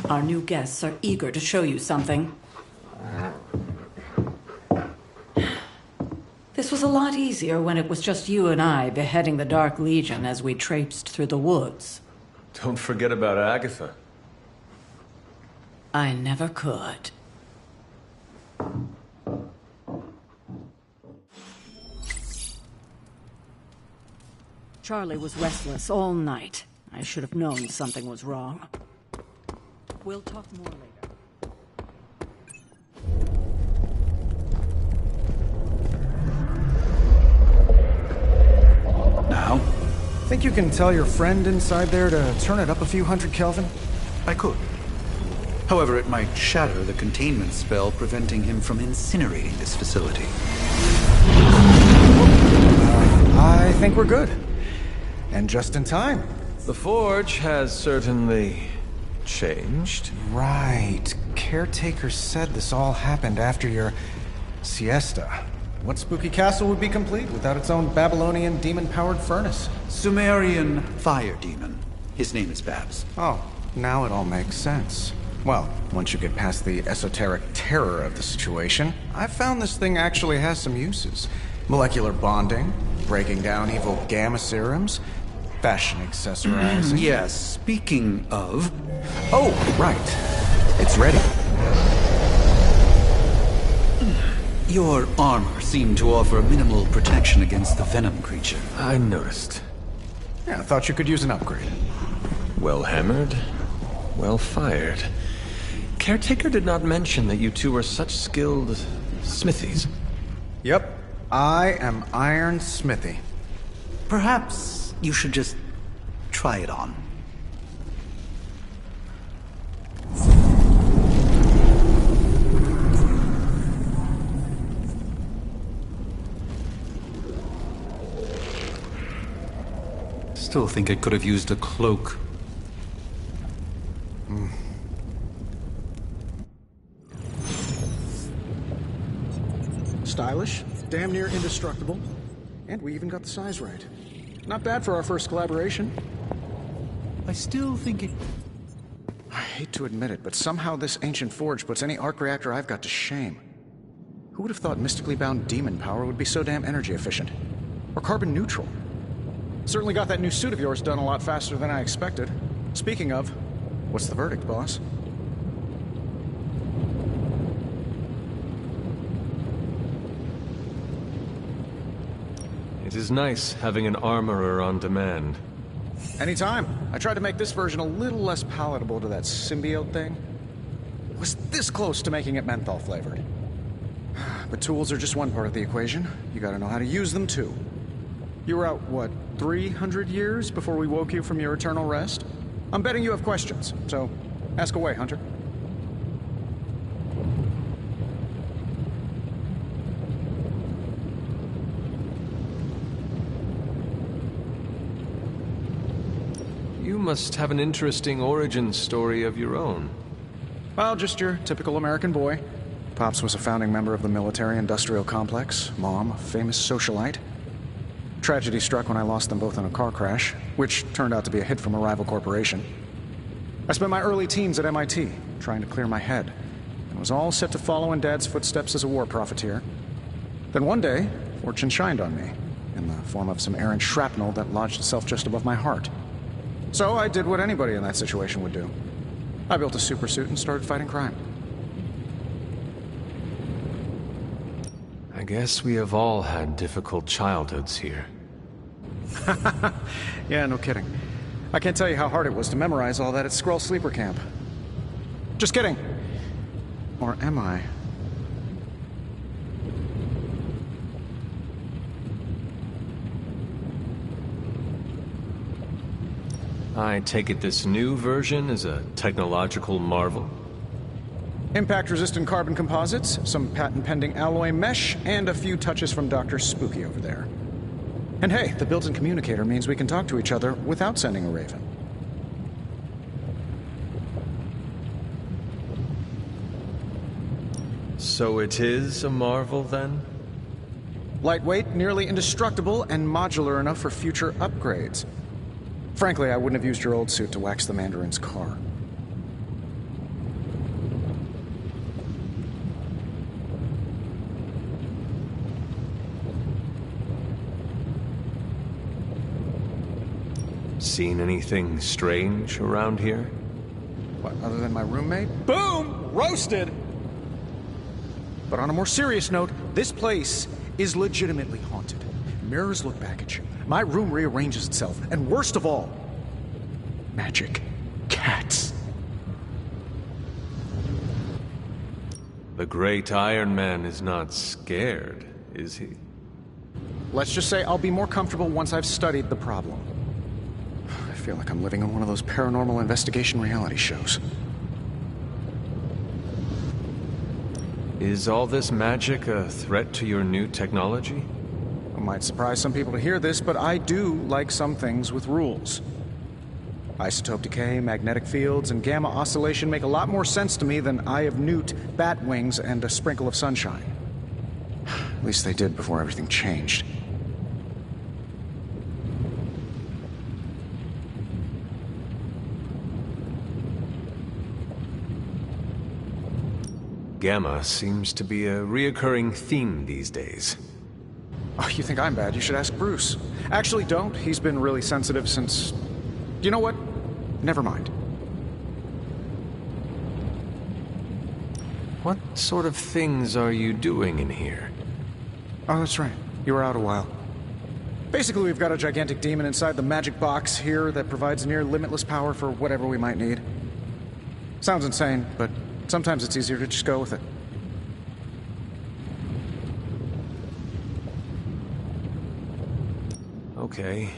Our new guests are eager to show you something. This was a lot easier when it was just you and I beheading the Dark Legion as we traipsed through the woods. Don't forget about Agatha. I never could. Charlie was restless all night. I should have known something was wrong. We'll talk more later. Now? Think you can tell your friend inside there to turn it up a few hundred Kelvin? I could. However, it might shatter the containment spell preventing him from incinerating this facility. I think we're good. And just in time. The forge has certainly changed. Right. Caretaker said this all happened after your siesta. What spooky castle would be complete without its own Babylonian demon-powered furnace? Sumerian fire demon. His name is Babs. Oh, now it all makes sense. Well, once you get past the esoteric terror of the situation, I've found this thing actually has some uses. Molecular bonding, breaking down evil gamma serums, fashion accessorizing. Yes, speaking of... Oh, right. It's ready. Your armor seemed to offer minimal protection against the venom creature. I noticed. Yeah, I thought you could use an upgrade. Well hammered, well fired. Caretaker did not mention that you two were such skilled smithies. Yep, I am Iron Smithy. Perhaps you should just try it on. Still think I could have used a cloak. Stylish, damn near indestructible. And we even got the size right. Not bad for our first collaboration. I still think it... I hate to admit it, but somehow this ancient forge puts any arc reactor I've got to shame. Who would have thought mystically bound demon power would be so damn energy efficient? Or carbon neutral? Certainly got that new suit of yours done a lot faster than I expected. Speaking of, what's the verdict, boss? It is nice having an armorer on demand. Anytime. I tried to make this version a little less palatable to that symbiote thing. Was this close to making it menthol flavored. But tools are just one part of the equation. You gotta know how to use them too. You were out, what, 300 years before we woke you from your eternal rest? I'm betting you have questions, so ask away, Hunter. You must have an interesting origin story of your own. Well, just your typical American boy. Pops was a founding member of the military-industrial complex. Mom, a famous socialite. Tragedy struck when I lost them both in a car crash, which turned out to be a hit from a rival corporation. I spent my early teens at MIT, trying to clear my head, and was all set to follow in Dad's footsteps as a war profiteer. Then one day, fortune shined on me, in the form of some errant shrapnel that lodged itself just above my heart. So I did what anybody in that situation would do. I built a supersuit and started fighting crime. I guess we have all had difficult childhoods here. Yeah, no kidding. I can't tell you how hard it was to memorize all that at Skrull Sleeper Camp. Just kidding. Or am I? I take it this new version is a technological marvel? Impact-resistant carbon composites, some patent-pending alloy mesh, and a few touches from Dr. Spooky over there. And hey, the built-in communicator means we can talk to each other without sending a raven. So it is a marvel, then? Lightweight, nearly indestructible, and modular enough for future upgrades. Frankly, I wouldn't have used your old suit to wax the Mandarin's car. Seen anything strange around here? What, other than my roommate? Boom! Roasted! But on a more serious note, this place is legitimately haunted. Mirrors look back at you. My room rearranges itself. And worst of all, magic cats. The great Iron Man is not scared, is he? Let's just say I'll be more comfortable once I've studied the problem. I feel like I'm living in one of those paranormal investigation reality shows. Is all this magic a threat to your new technology? It might surprise some people to hear this, but I do like some things with rules. Isotope decay, magnetic fields, and gamma oscillation make a lot more sense to me than Eye of Newt, bat wings, and a sprinkle of sunshine. At least they did before everything changed. Gamma seems to be a reoccurring theme these days. Oh, you think I'm bad? You should ask Bruce. Actually, don't. He's been really sensitive since... You know what? Never mind. What sort of things are you doing in here? Oh, that's right. You were out a while. Basically, we've got a gigantic demon inside the magic box here that provides near limitless power for whatever we might need. Sounds insane, but sometimes it's easier to just go with it. Okay.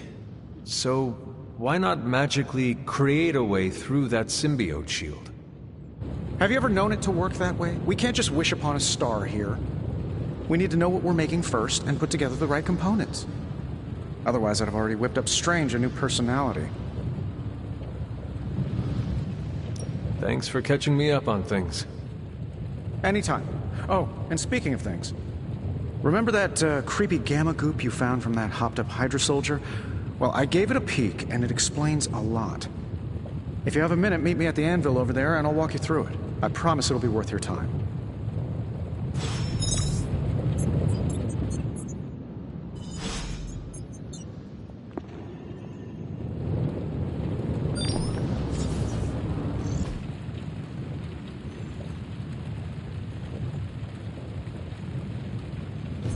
So, why not magically create a way through that symbiote shield? Have you ever known it to work that way? We can't just wish upon a star here. We need to know what we're making first and put together the right components. Otherwise, I'd have already whipped up Strange a new personality. Thanks for catching me up on things. Anytime. Oh, and speaking of things, Remember that creepy gamma goop you found from that hopped-up Hydra soldier? Well, I gave it a peek, and it explains a lot. If you have a minute, meet me at the anvil over there, and I'll walk you through it. I promise it'll be worth your time.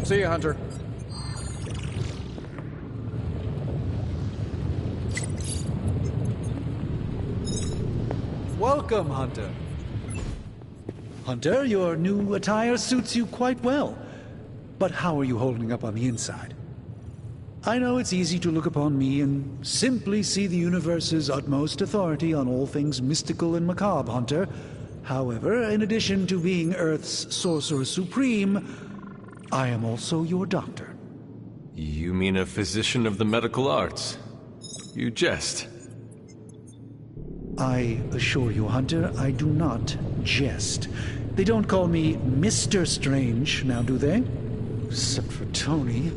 See you, Hunter. Welcome, Hunter. Hunter, your new attire suits you quite well. But how are you holding up on the inside? I know it's easy to look upon me and simply see the universe's utmost authority on all things mystical and macabre, Hunter. However, in addition to being Earth's Sorcerer Supreme, I am also your doctor. You mean a physician of the medical arts? You jest. I assure you, Hunter, I do not jest. They don't call me Mr. Strange, now do they? Except for Tony.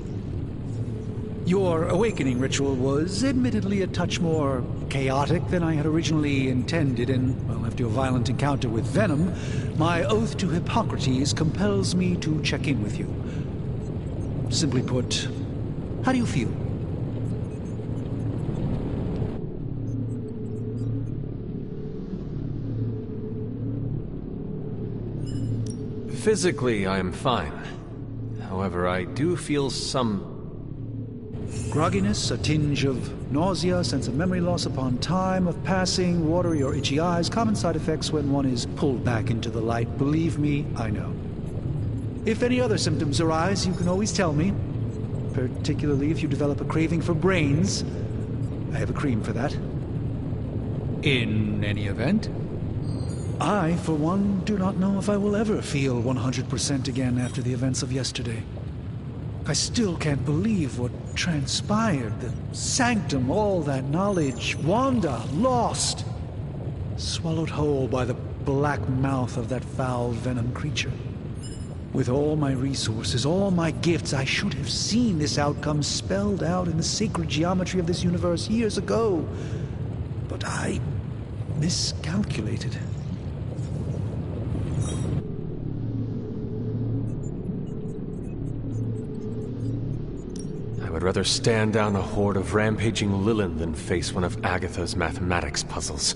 Your awakening ritual was admittedly a touch more chaotic than I had originally intended, and, well, after your violent encounter with Venom, my oath to Hippocrates compels me to check in with you. Simply put, how do you feel? Physically, I am fine. However, I do feel some grogginess, a tinge of nausea, sense of memory loss upon time of passing, watery or itchy eyes, common side effects when one is pulled back into the light. Believe me, I know. If any other symptoms arise, you can always tell me, particularly if you develop a craving for brains. I have a cream for that. In any event, I, for one, do not know if I will ever feel 100% again after the events of yesterday. I still can't believe what transpired. The sanctum, all that knowledge, Wanda, lost. Swallowed whole by the black mouth of that foul Venom creature. With all my resources, all my gifts, I should have seen this outcome spelled out in the sacred geometry of this universe years ago. But I miscalculated. I would rather stand down a horde of rampaging Lilith than face one of Agatha's mathematics puzzles.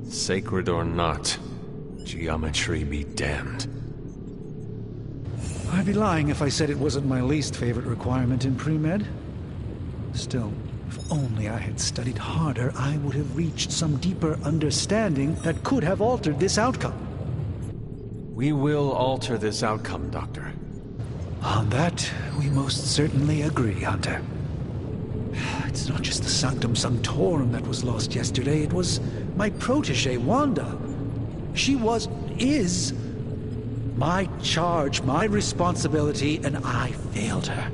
Sacred or not, geometry be damned. I'd be lying if I said it wasn't my least favorite requirement in pre-med. Still, if only I had studied harder, I would have reached some deeper understanding that could have altered this outcome. We will alter this outcome, Doctor. On that, we most certainly agree, Hunter. It's not just the Sanctum Sanctorum that was lost yesterday, it was my protege, Wanda. She is my charge, my responsibility, and I failed her.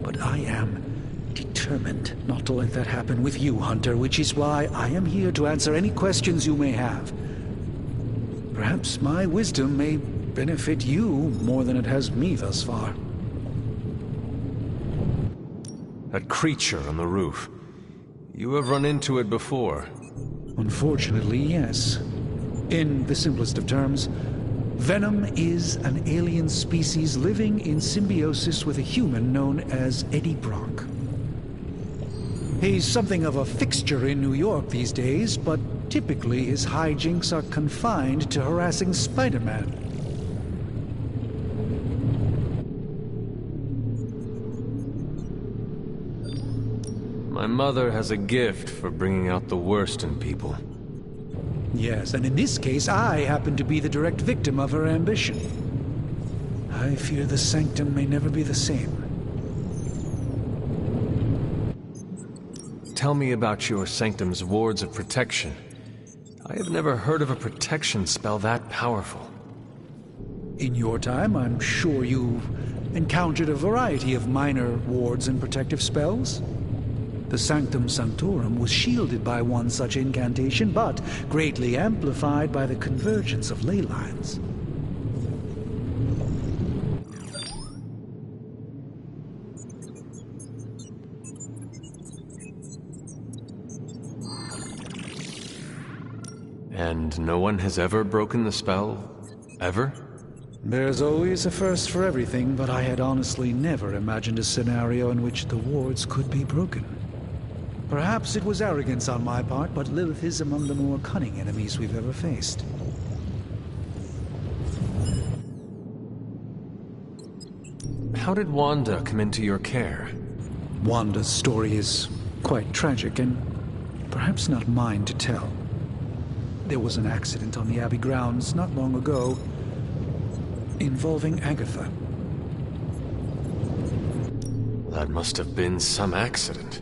But I am determined not to let that happen with you, Hunter, which is why I am here to answer any questions you may have. Perhaps my wisdom may benefit you more than it has me thus far. That creature on the roof. You have run into it before. Unfortunately, yes. In the simplest of terms, Venom is an alien species living in symbiosis with a human known as Eddie Brock. He's something of a fixture in New York these days, but typically his hijinks are confined to harassing Spider-Man. My mother has a gift for bringing out the worst in people. Yes, and in this case, I happen to be the direct victim of her ambition. I fear the Sanctum may never be the same. Tell me about your Sanctum's wards of protection. I have never heard of a protection spell that powerful. In your time, I'm sure you've encountered a variety of minor wards and protective spells. The Sanctum Sanctorum was shielded by one such incantation, but greatly amplified by the convergence of ley lines. And no one has ever broken the spell? Ever? There's always a first for everything, but I had honestly never imagined a scenario in which the wards could be broken. Perhaps it was arrogance on my part, but Lilith is among the more cunning enemies we've ever faced. How did Wanda come into your care? Wanda's story is quite tragic, and perhaps not mine to tell. There was an accident on the Abbey grounds not long ago, involving Agatha. That must have been some accident.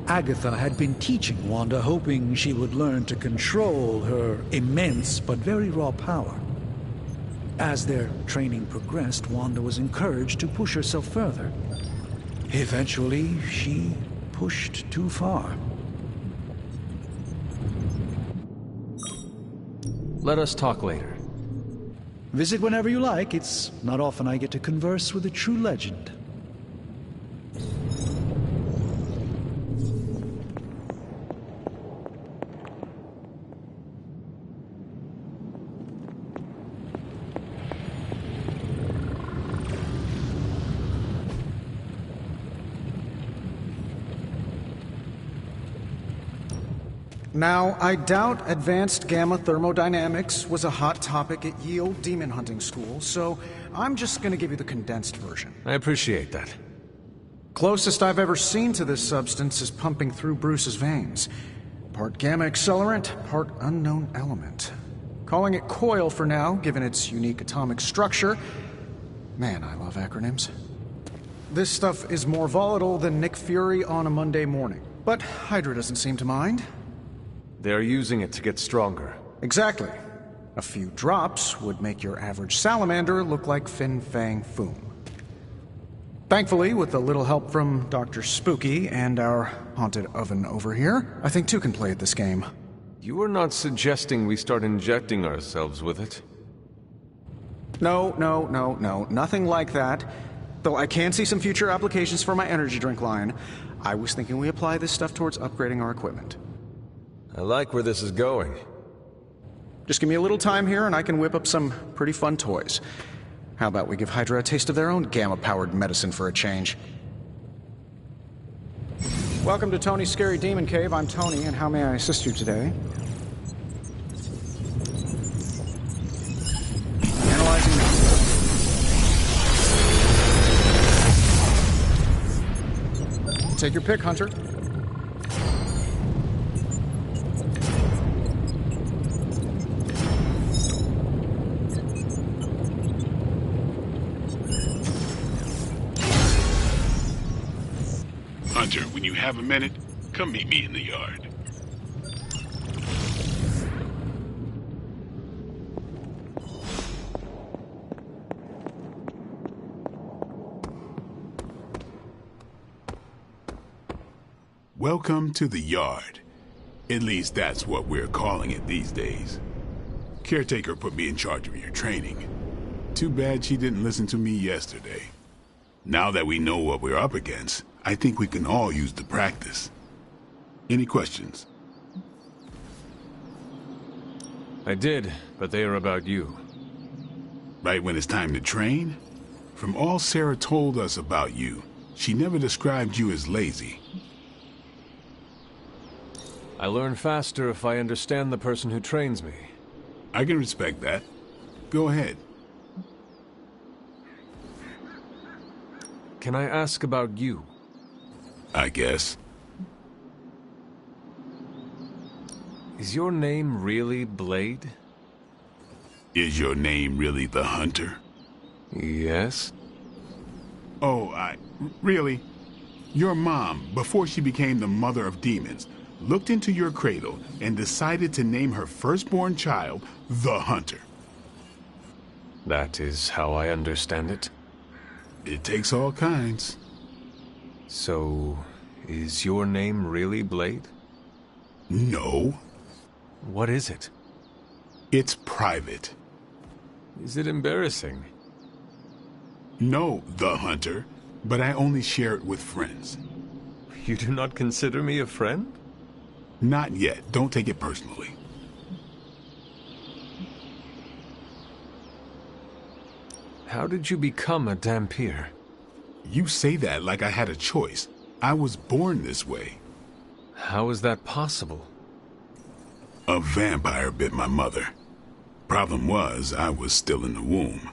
Agatha had been teaching Wanda, hoping she would learn to control her immense but very raw power. As their training progressed, Wanda was encouraged to push herself further. Eventually, she pushed too far. Let us talk later. Visit whenever you like. It's not often I get to converse with a true legend. Now, I doubt advanced gamma thermodynamics was a hot topic at Yield Demon Hunting School, so I'm just gonna give you the condensed version. I appreciate that. Closest I've ever seen to this substance is pumping through Bruce's veins. Part gamma accelerant, part unknown element. Calling it Coil for now, given its unique atomic structure. Man, I love acronyms. This stuff is more volatile than Nick Fury on a Monday morning, but Hydra doesn't seem to mind. They're using it to get stronger. Exactly. A few drops would make your average salamander look like Fin Fang Foom. Thankfully, with a little help from Dr. Spooky and our haunted oven over here, I think two can play at this game. You are not suggesting we start injecting ourselves with it? No, nothing like that. Though I can see some future applications for my energy drink line. I was thinking we apply this stuff towards upgrading our equipment. I like where this is going. Just give me a little time here and I can whip up some pretty fun toys. How about we give Hydra a taste of their own gamma-powered medicine for a change? Welcome to Tony's Scary Demon Cave. I'm Tony, and how may I assist you today? Analyzing now. Take your pick, Hunter. Hunter, when you have a minute, come meet me in the yard. Welcome to the yard. At least that's what we're calling it these days. Caretaker put me in charge of your training. Too bad she didn't listen to me yesterday. Now that we know what we're up against, I think we can all use the practice. Any questions? I did, but they are about you. Right when it's time to train? From all Sarah told us about you, she never described you as lazy. I learn faster if I understand the person who trains me. I can respect that. Go ahead. Can I ask about you? I guess. Is your name really Blade? Is your name really the Hunter? Yes. Oh, really? Your mom, before she became the mother of demons, looked into your cradle and decided to name her firstborn child the Hunter. That is how I understand it. It takes all kinds. So, is your name really Blade? No. What is it? It's private. Is it embarrassing? No, the Hunter, but I only share it with friends. You do not consider me a friend? Not yet. Don't take it personally. How did you become a Dhampir? You say that like I had a choice. I was born this way. How is that possible? A vampire bit my mother. Problem was, I was still in the womb.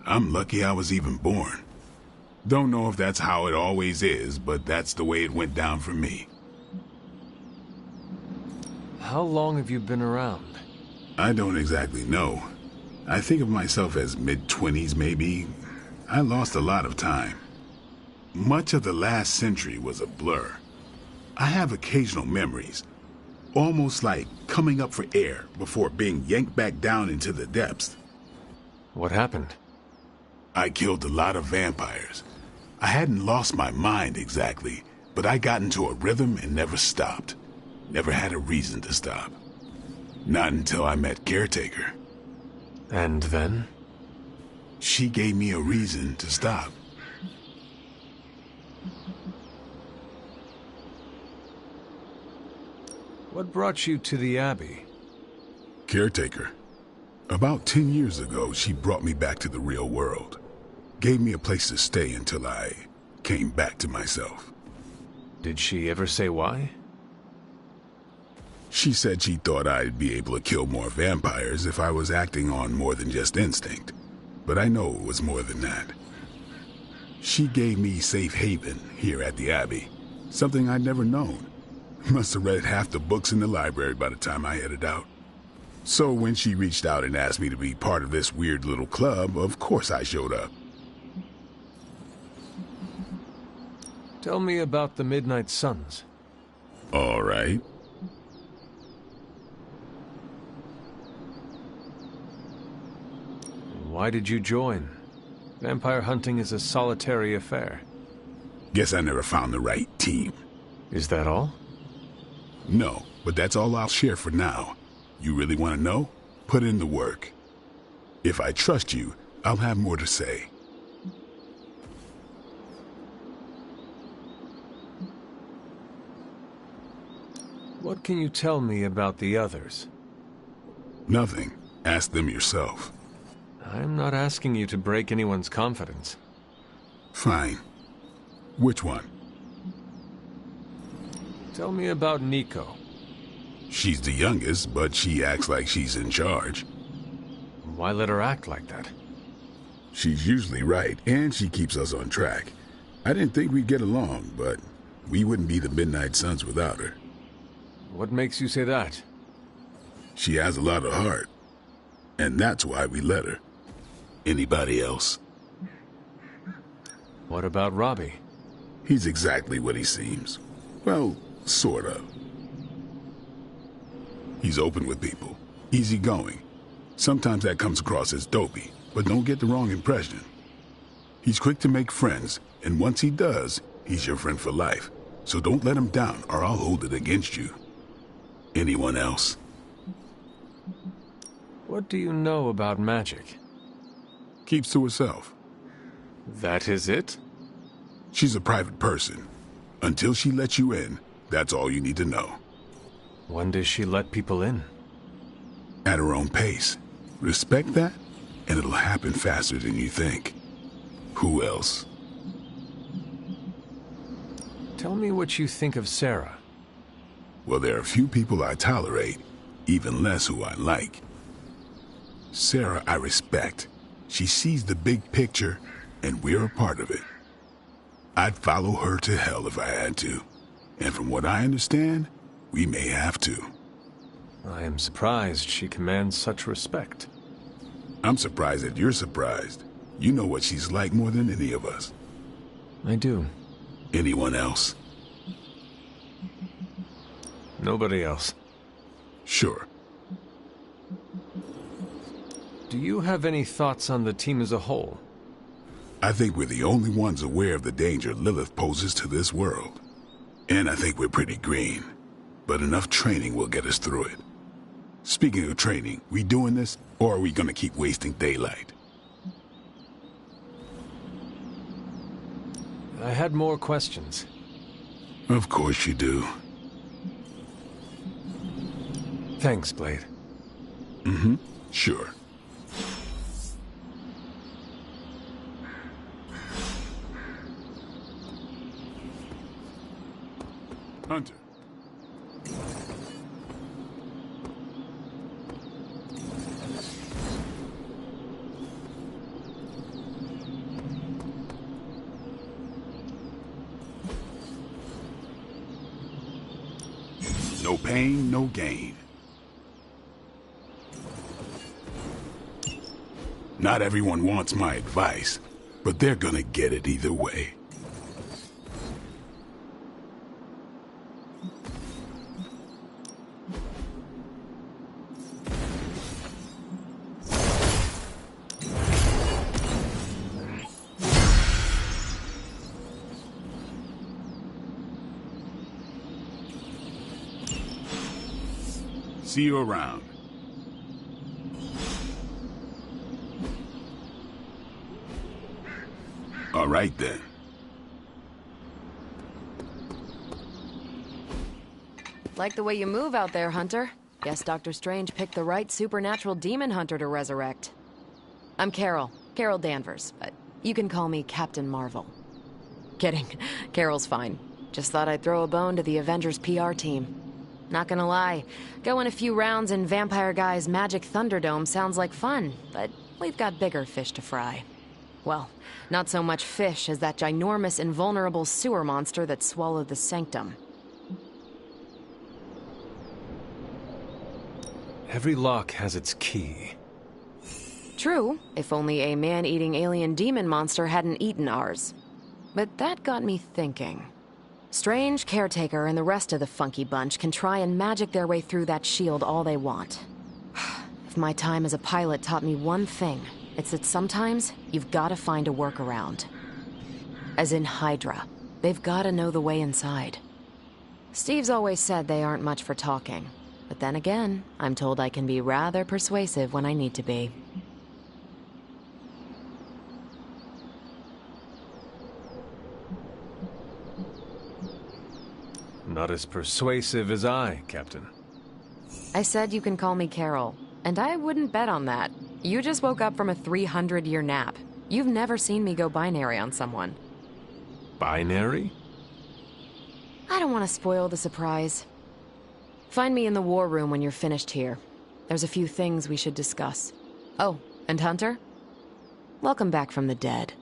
I'm lucky I was even born. Don't know if that's how it always is, but that's the way it went down for me. How long have you been around? I don't exactly know. I think of myself as mid-20s, maybe. I lost a lot of time. Much of the last century was a blur. I have occasional memories, almost like coming up for air before being yanked back down into the depths. What happened? I killed a lot of vampires. I hadn't lost my mind exactly, but I got into a rhythm and never stopped. Never had a reason to stop. Not until I met Caretaker. And then? She gave me a reason to stop. What brought you to the Abbey? Caretaker. About 10 years ago, she brought me back to the real world. Gave me a place to stay until I came back to myself. Did she ever say why? She said she thought I'd be able to kill more vampires if I was acting on more than just instinct. But I know it was more than that. She gave me safe haven here at the Abbey. Something I'd never known. Must have read half the books in the library by the time I headed out. So when she reached out and asked me to be part of this weird little club, of course I showed up. Tell me about the Midnight Suns. All right. Why did you join? Vampire hunting is a solitary affair. Guess I never found the right team. Is that all? No, but that's all I'll share for now. You really want to know? Put in the work. If I trust you, I'll have more to say. What can you tell me about the others? Nothing. Ask them yourself. I'm not asking you to break anyone's confidence. Fine. Which one? Tell me about Nico. She's the youngest, but she acts like she's in charge. Why let her act like that? She's usually right, and she keeps us on track. I didn't think we'd get along, but we wouldn't be the Midnight Suns without her. What makes you say that? She has a lot of heart, and that's why we let her. Anybody else? What about Robbie? He's exactly what he seems. Well, sort of. He's open with people, easygoing. Sometimes that comes across as dopey, but don't get the wrong impression. He's quick to make friends, and once he does, he's your friend for life. So don't let him down, or I'll hold it against you. Anyone else? What do you know about magic? Keeps to herself. That is it? She's a private person. Until she lets you in, that's all you need to know. When does she let people in? At her own pace. Respect that, and it'll happen faster than you think. Who else? Tell me what you think of Sarah. Well, there are few people I tolerate, even less who I like. Sarah I respect. She sees the big picture, and we're a part of it. I'd follow her to hell if I had to. And from what I understand, we may have to. I am surprised she commands such respect. I'm surprised that you're surprised. You know what she's like more than any of us. I do. Anyone else? Nobody else. Sure. Do you have any thoughts on the team as a whole? I think we're the only ones aware of the danger Lilith poses to this world. And I think we're pretty green. But enough training will get us through it. Speaking of training, we doing this, or are we gonna keep wasting daylight? I had more questions. Of course you do. Thanks, Blade. Mm-hmm. Sure. Hunter. No pain, no gain. Not everyone wants my advice, but they're gonna get it either way. See you around. All right, then. Like the way you move out there, Hunter. Guess Dr. Strange picked the right supernatural demon hunter to resurrect. I'm Carol Danvers, but you can call me Captain Marvel. Kidding. Carol's fine. Just thought I'd throw a bone to the Avengers PR team. Not gonna lie, going a few rounds in Vampire Guy's Magic Thunderdome sounds like fun, but we've got bigger fish to fry. Well, not so much fish as that ginormous invulnerable sewer monster that swallowed the Sanctum. Every lock has its key. True, if only a man-eating alien demon monster hadn't eaten ours. But that got me thinking. Strange, Caretaker, and the rest of the funky bunch can try and magic their way through that shield all they want. If my time as a pilot taught me one thing, it's that sometimes you've got to find a workaround. As in Hydra. They've got to know the way inside. Steve's always said they aren't much for talking. But then again, I'm told I can be rather persuasive when I need to be. Not as persuasive as I, Captain. I said you can call me Carol, and I wouldn't bet on that. You just woke up from a 300-year nap. You've never seen me go binary on someone. Binary? I don't want to spoil the surprise. Find me in the war room when you're finished here. There's a few things we should discuss. Oh, and Hunter? Welcome back from the dead.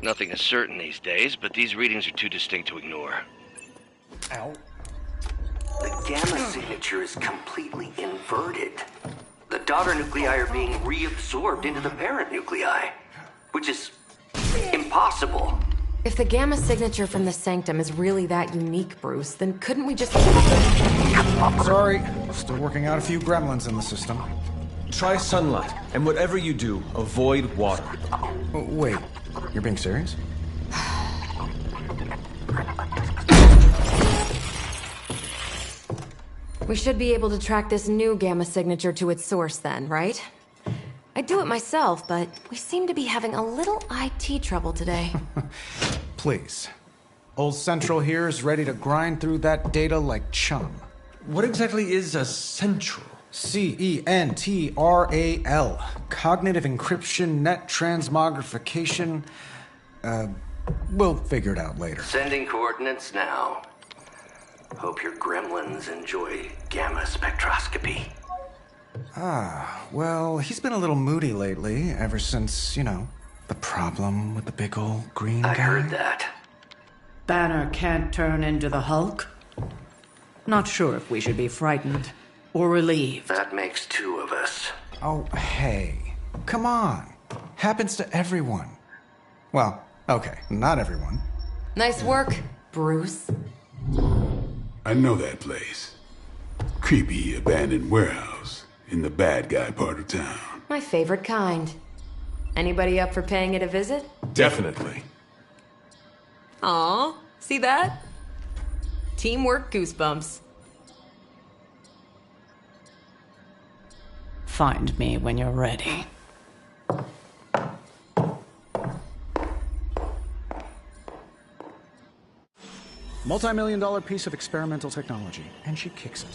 Nothing is certain these days, but these readings are too distinct to ignore. Ow. The gamma signature is completely inverted. The daughter nuclei are being reabsorbed into the parent nuclei, which is impossible. If the gamma signature from the Sanctum is really that unique, Bruce, then couldn't we just... Sorry, still working out a few gremlins in the system. Try sunlight, and whatever you do, avoid water. Wait, you're being serious? We should be able to track this new gamma signature to its source then, right? I'd do it myself, but we seem to be having a little IT trouble today. Please. Old Central here is ready to grind through that data like chum. What exactly is a Central? CENTRAL. Cognitive encryption, net transmogrification. We'll figure it out later. Sending coordinates now. Hope your gremlins enjoy gamma spectroscopy. Ah, well, he's been a little moody lately, ever since, you know, the problem with the big old green guy. I heard that. Banner can't turn into the Hulk? Not sure if we should be frightened or relieved. That makes two of us. Oh, hey. Come on. Happens to everyone. Well, okay, not everyone. Nice work, Bruce. I know that place. Creepy abandoned warehouse in the bad guy part of town. My favorite kind. Anybody up for paying it a visit? Definitely. Aw, see that? Teamwork goosebumps. Find me when you're ready. Multi-million-dollar piece of experimental technology, and she kicks it.